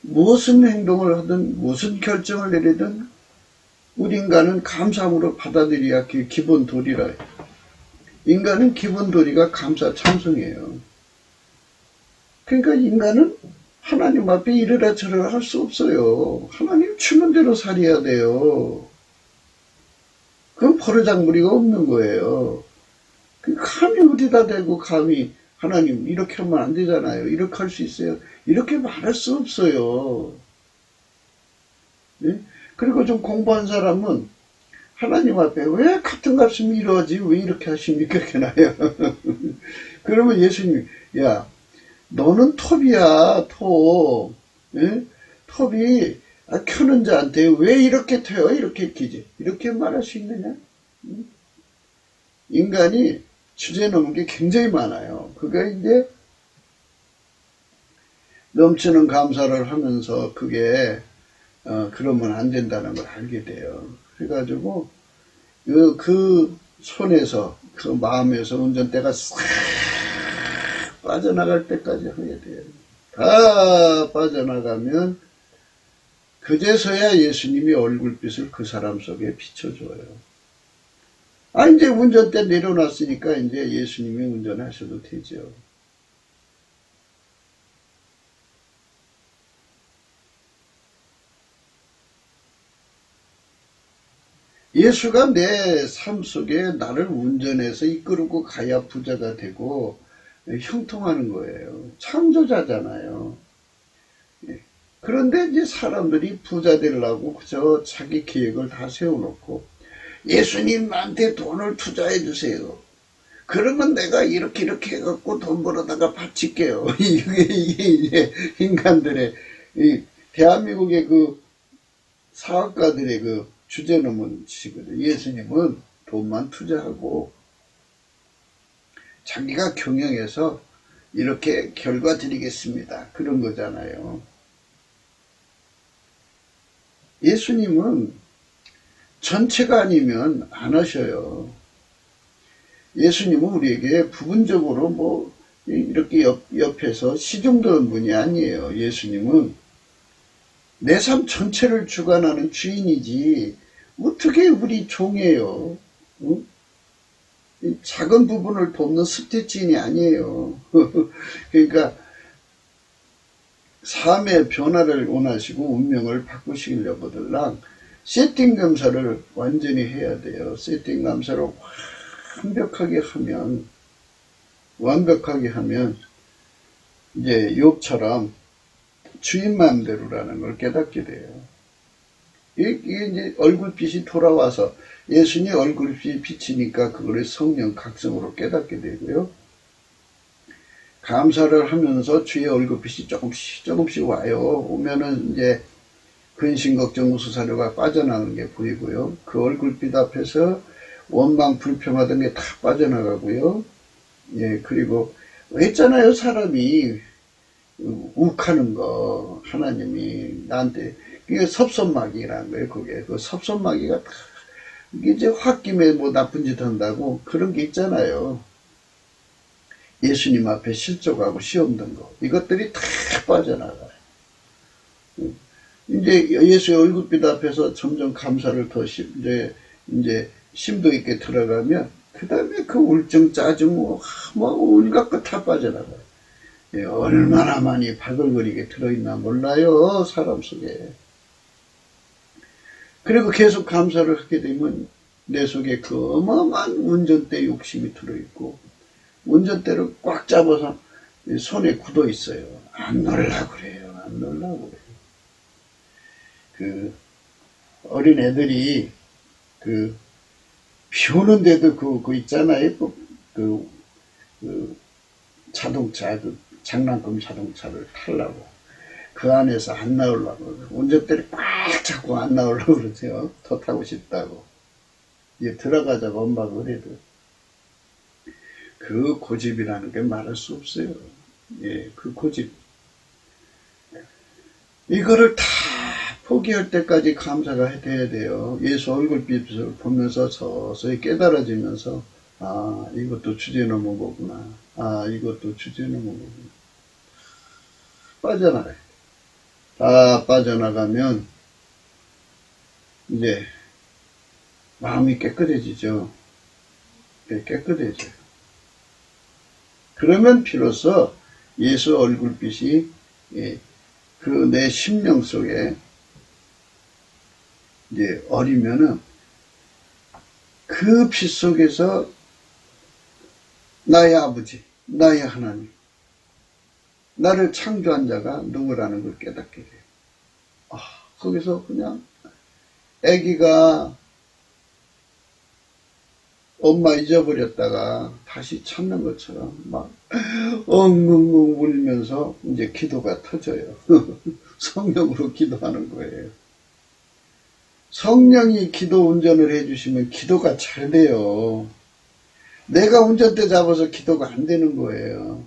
무슨 행동을 하든 무슨 결정을 내리든 우리 인간은 감사함으로 받아들여야 기본 도리라. 인간은 기본 도리가 감사 참성이에요. 그러니까 인간은 하나님 앞에 이래라 저래라 할 수 없어요. 하나님 주는 대로 살아야 돼요. 그건 버르장머리가 없는 거예요. 감히 어디다 대고 감히 하나님 이렇게 하면 안 되잖아요. 이렇게 할 수 있어요. 이렇게 말할 수 없어요. 네? 그리고 좀 공부한 사람은 하나님 앞에 왜 같은 값이면 이러지 왜 이렇게 하십니까? 이렇게 나요. 그러면 예수님, 야, 너는 톱이야, 톱. 네? 톱이 켜는 자한테 왜 이렇게 튀어? 이렇게 끼지. 이렇게 말할 수 있느냐? 인간이 주제 넘은 게 굉장히 많아요. 그게 이제 넘치는 감사를 하면서 그게 그러면 안 된다는 걸 알게 돼요. 그래가지고 그 손에서 그 마음에서 운전대가 싹 빠져나갈 때까지 하게 돼요. 다 빠져나가면 그제서야 예수님이 얼굴빛을 그 사람 속에 비춰줘요. 이제 운전대 내려놨으니까 이제 예수님이 운전하셔도 되죠. 예수가 내 삶 속에 나를 운전해서 이끌고 가야 부자가 되고 형통하는 거예요. 창조자잖아요. 그런데 이제 사람들이 부자 되려고 그저 자기 계획을 다 세워놓고 예수님 나한테 돈을 투자해 주세요. 그러면 내가 이렇게 해갖고 돈 벌어다가 바칠게요. 이게 이제 인간들의 대한민국의 그 사업가들의 그 주제넘은 예수님은 돈만 투자하고 자기가 경영해서 이렇게 결과 드리겠습니다. 그런 거잖아요. 예수님은 전체가 아니면 안 하셔요. 예수님은 우리에게 부분적으로 뭐 이렇게 옆에서 시중드는 분이 아니에요. 예수님은 내 삶 전체를 주관하는 주인이지 어떻게 우리 종이에요. 응? 작은 부분을 돕는 스티치인이 아니에요. 그러니까 삶의 변화를 원하시고 운명을 바꾸시려거들랑 세팅 감사를 완전히 해야 돼요. 세팅 감사를 완벽하게 하면 이제 욥처럼 주인 마음대로라는 걸 깨닫게 돼요. 이게 이제 얼굴빛이 돌아와서 예수님 얼굴빛이 비치니까 그거를 성령 각성으로 깨닫게 되고요. 감사를 하면서 주의 얼굴빛이 조금씩 와요. 오면은 이제 근심, 걱정, 우수사료가 빠져나가는 게 보이고요. 그 얼굴빛 앞에서 원망, 불평하던 게 다 빠져나가고요. 예, 그리고 했잖아요. 사람이 욱하는 거 하나님이 나한테 그게 섭섭마귀라는 거예요. 그게 그 섭섭마귀가 다 이게 이제 홧김에 뭐 나쁜 짓 한다고 그런 게 있잖아요. 예수님 앞에 실족하고 시험 든 거 이것들이 다 빠져나가요. 이제 예수의 얼굴빛 앞에서 점점 감사를 더 이제 심도 있게 들어가면 그 다음에 그 울증, 짜증, 뭐 온갖 것 다 빠져나가요. 예, 얼마나 많이 바글거리게 들어있나 몰라요. 사람 속에. 그리고 계속 감사를 하게 되면 내 속에 그 어마어마한 운전대 욕심이 들어있고 운전대를 꽉 잡아서 손에 굳어 있어요. 안 놀라고 그래요. 안 놀라고 그래요. 그 어린 애들이 비 오는데도 그 있잖아요. 그 자동차, 장난감 자동차를 타려고. 그 안에서 안 나오려고. 운전대를 꽉 잡고 안 나오려고 그러세요. 더 타고 싶다고. 이제 들어가자고 엄마가 그래도. 그 고집이라는 게 말할 수 없어요. 예, 그 고집. 이거를 다 포기할 때까지 감사가 돼야 돼요. 예수 얼굴빛을 보면서 서서히 깨달아지면서, 아, 이것도 주제넘은 거구나. 아, 이것도 주제넘은 거구나. 빠져나가요. 다 빠져나가면, 이제, 마음이 깨끗해지죠. 네, 깨끗해져요. 그러면 비로소 예수 얼굴빛이, 그 내 심령 속에, 이제 어리면은, 그 빛 속에서 나의 아버지, 나의 하나님, 나를 창조한 자가 누구라는 걸 깨닫게 돼요. 아, 거기서 그냥 아기가 엄마 잊어버렸다가 다시 찾는 것처럼 막 엉엉엉 울면서 이제 기도가 터져요. 성령으로 기도하는 거예요. 성령이 기도 운전을 해주시면 기도가 잘 돼요. 내가 운전대 잡아서 기도가 안 되는 거예요.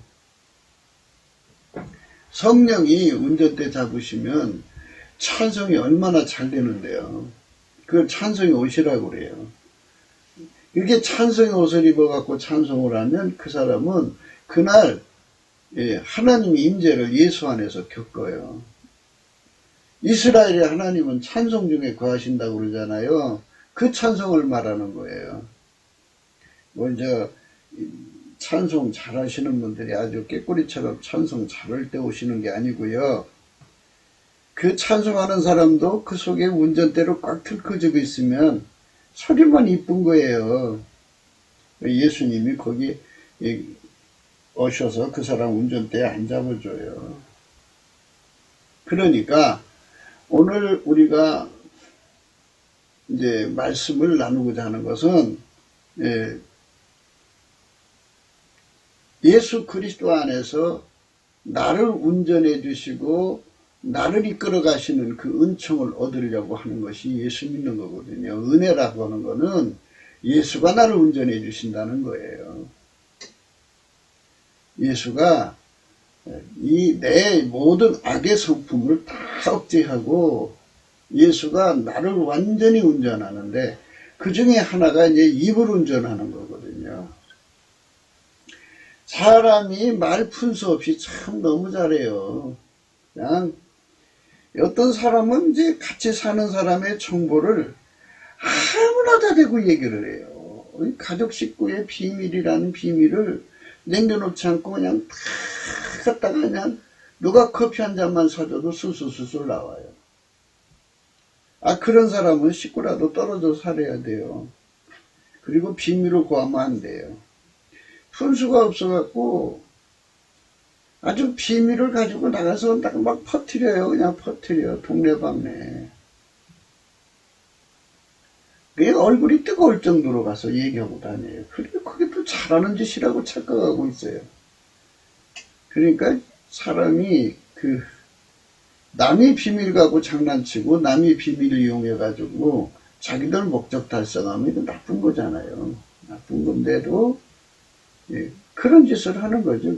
성령이 운전대 잡으시면 찬송이 얼마나 잘 되는데요. 그 찬송이 옷이라고 그래요. 이렇게 찬송의 옷을 입어갖고 찬송을 하면 그 사람은 그날 하나님의 임재를 예수 안에서 겪어요. 이스라엘의 하나님은 찬송 중에 거하신다고 그러잖아요. 그 찬송을 말하는 거예요. 먼저 찬송 잘하시는 분들이 아주 깨꼬리처럼 찬송 잘할 때 오시는 게 아니고요. 그 찬송하는 사람도 그 속에 운전대로 꽉 들켜지고 있으면 소리만 이쁜 거예요. 예수님이 거기 오셔서 그 사람 운전대에 안 잡아줘요. 그러니까 오늘 우리가 이제 말씀을 나누고자 하는 것은 예수 그리스도 안에서 나를 운전해 주시고 나를 이끌어 가시는 그 은총을 얻으려고 하는 것이 예수 믿는 거거든요. 은혜라고 하는 거는 예수가 나를 운전해 주신다는 거예요. 예수가 이 내 모든 악의 성품을 다 억제하고 예수가 나를 완전히 운전하는데 그 중에 하나가 이제 입을 운전하는 거거든요. 사람이 말 푼수 없이 참 너무 잘해요. 그냥 어떤 사람은 이제 같이 사는 사람의 정보를 아무나 다 대고 얘기를 해요. 가족 식구의 비밀이라는 비밀을 남겨놓지 않고 그냥 다 갖다가 그냥 누가 커피 한 잔만 사줘도 술술술술 나와요. 아, 그런 사람은 식구라도 떨어져 살아야 돼요. 그리고 비밀을 구하면 안 돼요. 분수가 없어갖고 아주 비밀을 가지고 나가서 막 퍼뜨려요. 그냥 퍼뜨려. 동네방네. 그게 얼굴이 뜨거울 정도로 가서 얘기하고 다녀요. 그리고 그게 또 잘하는 짓이라고 착각하고 있어요. 그러니까 사람이 남의 비밀 갖고 장난치고 남의 비밀을 이용해가지고 자기들 목적 달성하면 이거 나쁜 거잖아요. 나쁜 건데도 그런 짓을 하는 거죠.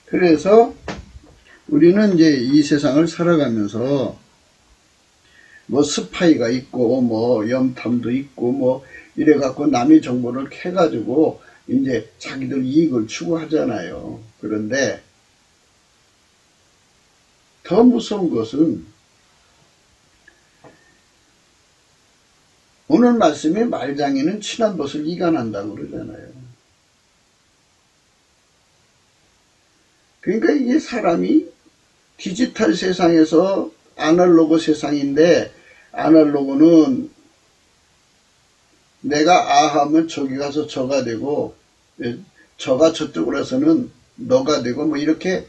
그래서 우리는 이제 이 세상을 살아가면서 뭐 스파이가 있고 뭐 염탐도 있고 뭐 이래갖고 남의 정보를 캐가지고 이제 자기들 이익을 추구하잖아요. 그런데 더 무서운 것은 오늘 말씀에 말장애는 친한 벗을 이간한다고 그러잖아요. 그러니까 이게 사람이 디지털 세상에서 아날로그 세상인데 아날로그는 내가 아 하면 저기 가서 저가 되고, 저가 저쪽으로 해서는 너가 되고, 뭐 이렇게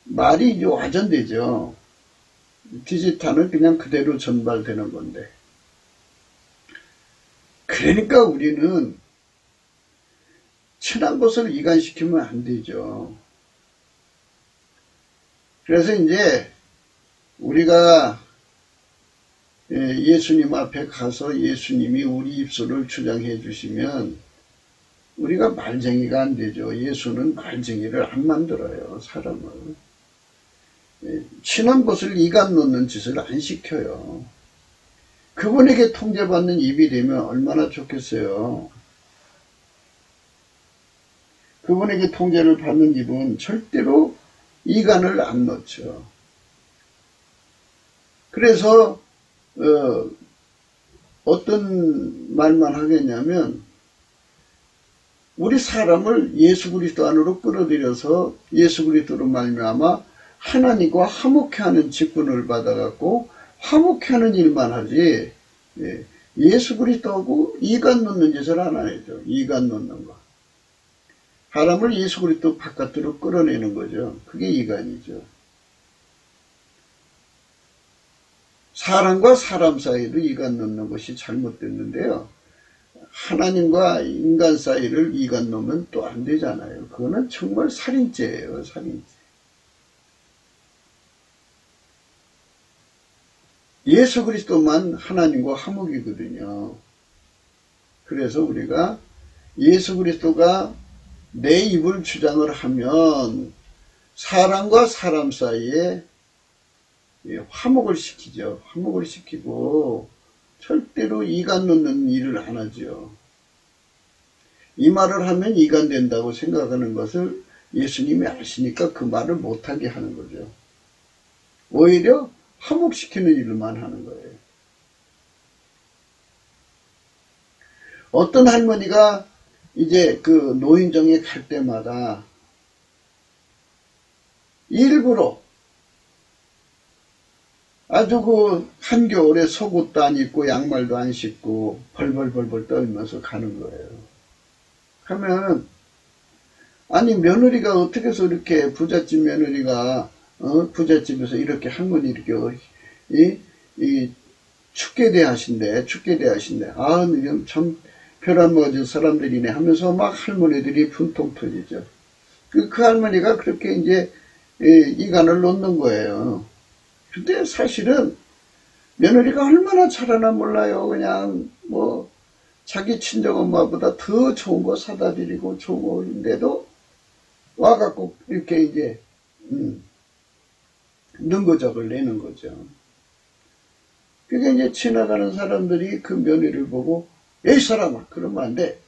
말이 와전되죠. 디지털은 그냥 그대로 전달되는 건데. 그러니까 우리는 친한 것을 이간시키면 안 되죠. 그래서 이제 우리가 예수님 앞에 가서 예수님이 우리 입술을 주장해 주시면 우리가 말쟁이가 안 되죠. 예수는 말쟁이를 안 만들어요, 사람을. 친한 것을 이간 놓는 짓을 안 시켜요. 그분에게 통제받는 입이 되면 얼마나 좋겠어요. 그분에게 통제를 받는 입은 절대로 이간을 안 넣죠. 그래서 어떤 말만 하겠냐면 우리 사람을 예수 그리스도 안으로 끌어들여서 예수 그리스도로 말미암아 하나님과 화목해하는 직분을 받아갖고 화목해하는 일만 하지 예수 그리스도하고 이간 넣는 짓을 안 하죠. 이간 넣는 거. 사람을 예수 그리스도 바깥으로 끌어내는 거죠. 그게 이간이죠. 사람과 사람 사이로 이간 넣는 것이 잘못됐는데요. 하나님과 인간 사이를 이간 넣으면 또 안 되잖아요. 그거는 정말 살인죄예요. 살인죄. 예수 그리스도만 하나님과 화목이거든요. 그래서 우리가 예수 그리스도가 내 입을 주장을 하면 사람과 사람 사이에 화목을 시키죠. 화목을 시키고 절대로 이간 넣는 일을 안 하죠. 이 말을 하면 이간된다고 생각하는 것을 예수님이 아시니까 그 말을 못하게 하는 거죠. 오히려 화목시키는 일만 하는 거예요. 어떤 할머니가 이제 그 노인정에 갈 때마다 일부러 아주 그 한겨울에 속옷도 안 입고 양말도 안 신고 벌벌벌벌 떨면서 가는 거예요. 하면 아니 며느리가 어떻게 해서 이렇게 부잣집 며느리가 부잣집에서 이렇게 할머니 이렇게 이 춥게 대하신대 아 참 별 안 먹어진 사람들이네 하면서 막 할머니들이 분통 터지죠. 그 할머니가 그렇게 이제 이간을 놓는 거예요. 근데 사실은 며느리가 얼마나 잘하나 몰라요. 그냥 뭐 자기 친정엄마보다 더 좋은 거 사다 드리고 좋은 거인데도 와갖고 이렇게 이제 능거적을 내는 거죠. 그게 이제 지나가는 사람들이 그 며느리를 보고 에이 사람아 그러면 안 돼.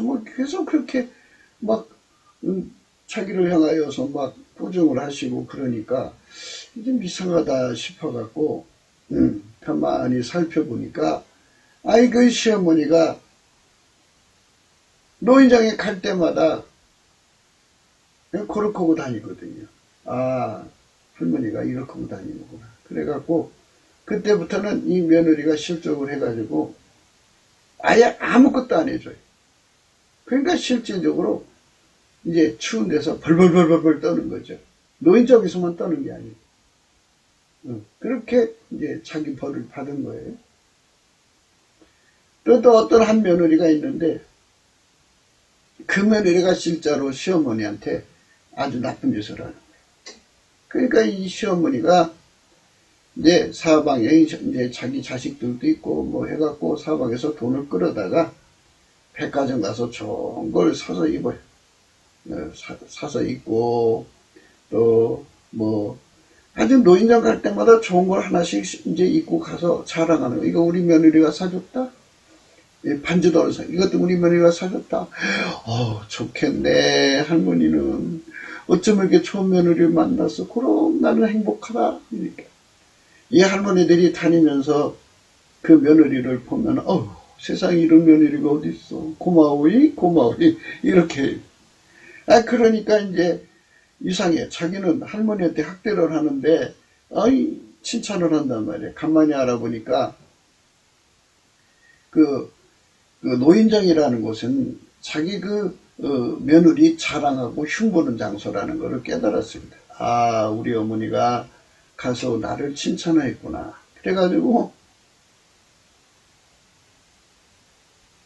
뭐 계속 그렇게 막 자기를 향하여서 막 부정을 하시고 그러니까 좀 이상하다 싶어갖고 가만히 살펴보니까 아이 그 시어머니가 노인장에 갈 때마다 그렇게 하고 다니거든요. 아 할머니가 이렇게 하고 다니는구나. 그래갖고 그때부터는 이 며느리가 실족을 해가지고 아예 아무것도 안 해줘요. 그러니까 실질적으로 이제 추운 데서 벌벌벌벌 떠는 거죠. 노인정에서만 떠는 게 아니에요. 그렇게 이제 자기 벌을 받은 거예요. 또 어떤 한 며느리가 있는데 그 며느리가 진짜로 시어머니한테 아주 나쁜 짓을 하는 거예요. 그러니까 이 시어머니가 이제 사방에 이제 자기 자식들도 있고 뭐 해갖고 사방에서 돈을 끌어다가 백화점 가서 좋은 걸 사서 입어요. 사서 입고 또 뭐 아주 노인정 갈 때마다 좋은 걸 하나씩 이제 입고 가서 자랑하는 거. 이거 우리 며느리가 사줬다. 반지도 이것도 우리 며느리가 사줬다. 좋겠네 할머니는 어쩌면 이렇게 좋은 며느리를 만나서 그럼 나는 행복하다. 이렇게. 이 할머니들이 다니면서 그 며느리를 보면 세상에 이런 며느리가 어디 있어. 고마워이 이렇게. 그러니까 이제 이상해. 자기는 할머니한테 학대를 하는데 칭찬을 한단 말이에요. 간만에 알아보니까 그 노인정이라는 곳은 자기 며느리 자랑하고 흉보는 장소라는 것을 깨달았습니다. 아, 우리 어머니가 가서 나를 칭찬했구나. 그래가지고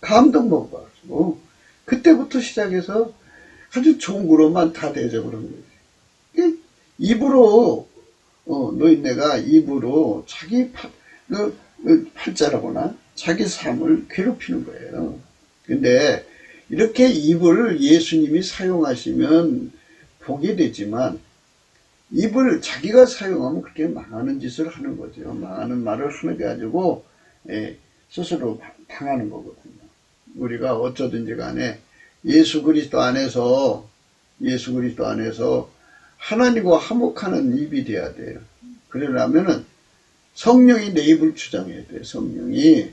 감동먹어가지고 그때부터 시작해서 아주 좋은 거로만 다 대접을 한 거예요. 입으로 노인네가 입으로 자기 팔자라거나 자기 삶을 괴롭히는 거예요. 근데 이렇게 입을 예수님이 사용하시면 복이 되지만 입을 자기가 사용하면 그렇게 망하는 짓을 하는 거죠. 망하는 말을 하는 게 가지고 스스로 당하는 거거든요. 우리가 어쩌든지 간에 예수 그리스도 안에서 하나님과 화목하는 입이 돼야 돼요. 그러려면은 성령이 내 입을 주장해야 돼요. 성령이.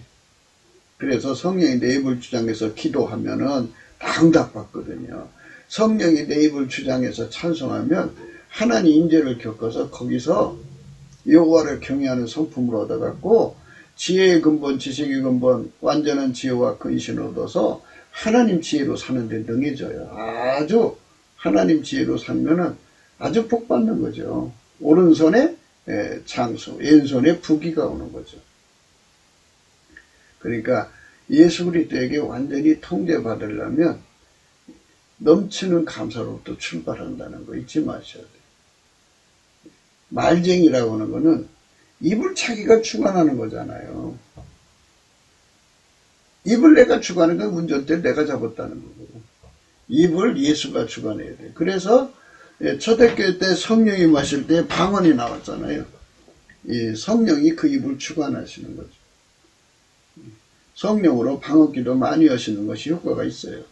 그래서 성령이 내 입을 주장해서 기도하면은 다 응답받거든요. 성령이 내 입을 주장해서 찬송하면 하나님 임재를 겪어서 거기서 여호와를 경외하는 성품을 얻어갖고 지혜의 근본, 지식의 근본, 완전한 지혜와 근신을 얻어서 하나님 지혜로 사는데 능해져요. 아주 하나님 지혜로 살면은 아주 복 받는 거죠. 오른손에 장수, 왼손에 부귀가 오는 거죠. 그러니까 예수 그리스도에게 완전히 통제받으려면 넘치는 감사로부터 출발한다는 거 잊지 마셔야 돼요. 말쟁이라고 하는 거는 입을 자기가 주관하는 거잖아요. 입을 내가 주관하는 건 운전대를 내가 잡았다는 거고, 입을 예수가 주관해야 돼요. 그래서 초대교회 때 성령이 마실 때 방언이 나왔잖아요. 이 성령이 그 입을 주관하시는 거죠. 성령으로 방언기도 많이 하시는 것이 효과가 있어요.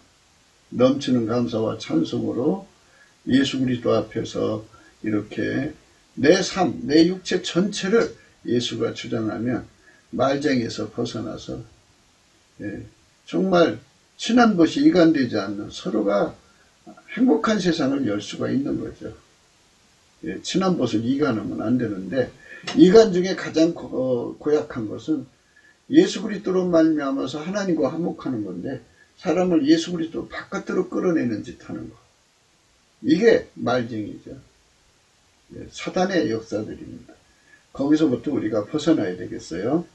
넘치는 감사와 찬송으로 예수 그리스도 앞에서 이렇게 내 삶, 내 육체 전체를 예수가 주장하면 말쟁이에서 벗어나서 정말 친한 것이 이간되지 않는 서로가 행복한 세상을 열 수가 있는 거죠. 친한 것을 이간하면 안 되는데 이간 중에 가장 고약한 것은 예수 그리스도로 말미암아서 하나님과 화목하는 건데 사람을 예수 그리스도 바깥으로 끌어내는 짓 하는 거. 이게 말쟁이죠. 사단의 역사들입니다. 거기서부터 우리가 벗어나야 되겠어요.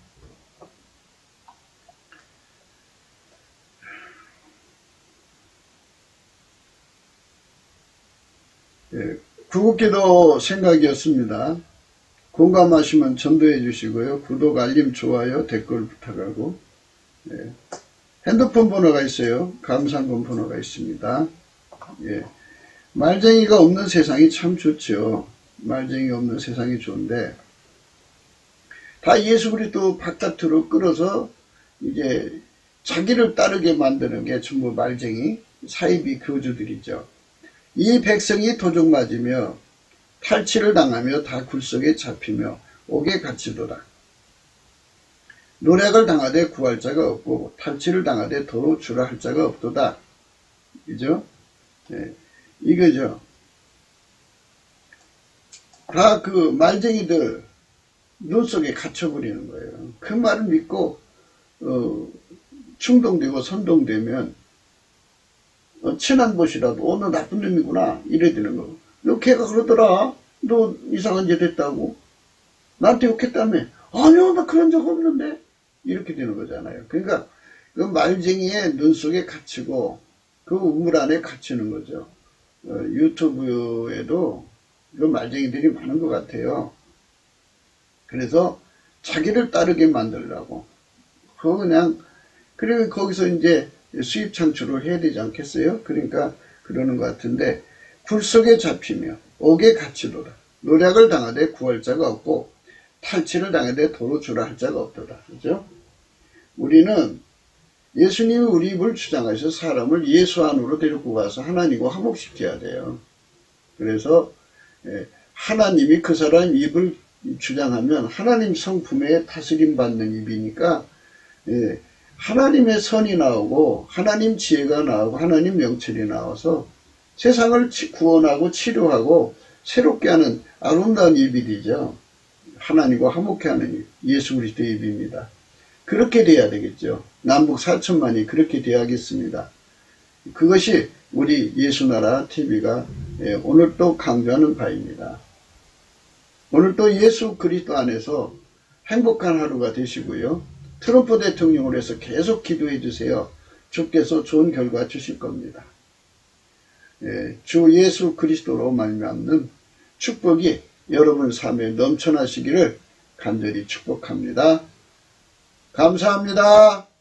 구국기도 생각이었습니다. 공감하시면 전도해 주시고요. 구독, 알림, 좋아요, 댓글 부탁하고 핸드폰 번호가 있어요. 감상금 번호가 있습니다. 말쟁이가 없는 세상이 참 좋죠. 말쟁이가 없는 세상이 좋은데 다 예수 그리스도 바깥으로 끌어서 이제 자기를 따르게 만드는 게 전부 말쟁이 사이비 교주들이죠. 이 백성이 도둑 맞으며 탈취를 당하며 다 굴속에 잡히며 옥에 갇히도다. 노략을 당하되 구할 자가 없고 탈취를 당하되 도로 주라 할 자가 없도다. 그죠? 이거죠. 다 그 말쟁이들 눈 속에 갇혀버리는 거예요. 그 말을 믿고 충동되고 선동되면 친한 것이라도 너 나쁜 놈이구나 이래 되는 거. 너 걔가 그러더라. 너 이상한 짓 했다고. 나한테 욕했다며. 아니요 나 그런 적 없는데. 이렇게 되는 거잖아요. 그러니까 그 말쟁이의 눈 속에 갇히고 그 우물 안에 갇히는 거죠. 유튜브에도 그 말쟁이들이 많은 것 같아요. 그래서 자기를 따르게 만들려고. 그리고 거기서 이제 수입 창출을 해야 되지 않겠어요? 그러니까 그러는 것 같은데, 굴 속에 잡히며 옥에 갇히도다. 노략을 당하되 구할 자가 없고 탈취를 당하되 도로 주라 할 자가 없도다. 그죠? 우리는 예수님이 우리 입을 주장하셔서 사람을 예수 안으로 데리고 가서 하나님과 화목시켜야 돼요. 그래서 하나님이 그 사람 입을 주장하면 하나님 성품에 다스림 받는 입이니까 하나님의 선이 나오고 하나님 지혜가 나오고 하나님 명철이 나와서 세상을 구원하고 치료하고 새롭게 하는 아름다운 입이 되죠. 하나님과 화목해 하는 예수 그리스도의 예비입니다. 그렇게 돼야 되겠죠. 남북 4천만이 그렇게 돼야겠습니다. 그것이 우리 예수나라 TV가 오늘 또 강조하는 바입니다. 오늘 또 예수 그리스도 안에서 행복한 하루가 되시고요. 트럼프 대통령을 해서 계속 기도해 주세요. 주께서 좋은 결과 주실 겁니다. 주 예수 그리스도로 말미암는 축복이 여러분 삶에 넘쳐나시기를 간절히 축복합니다. 감사합니다.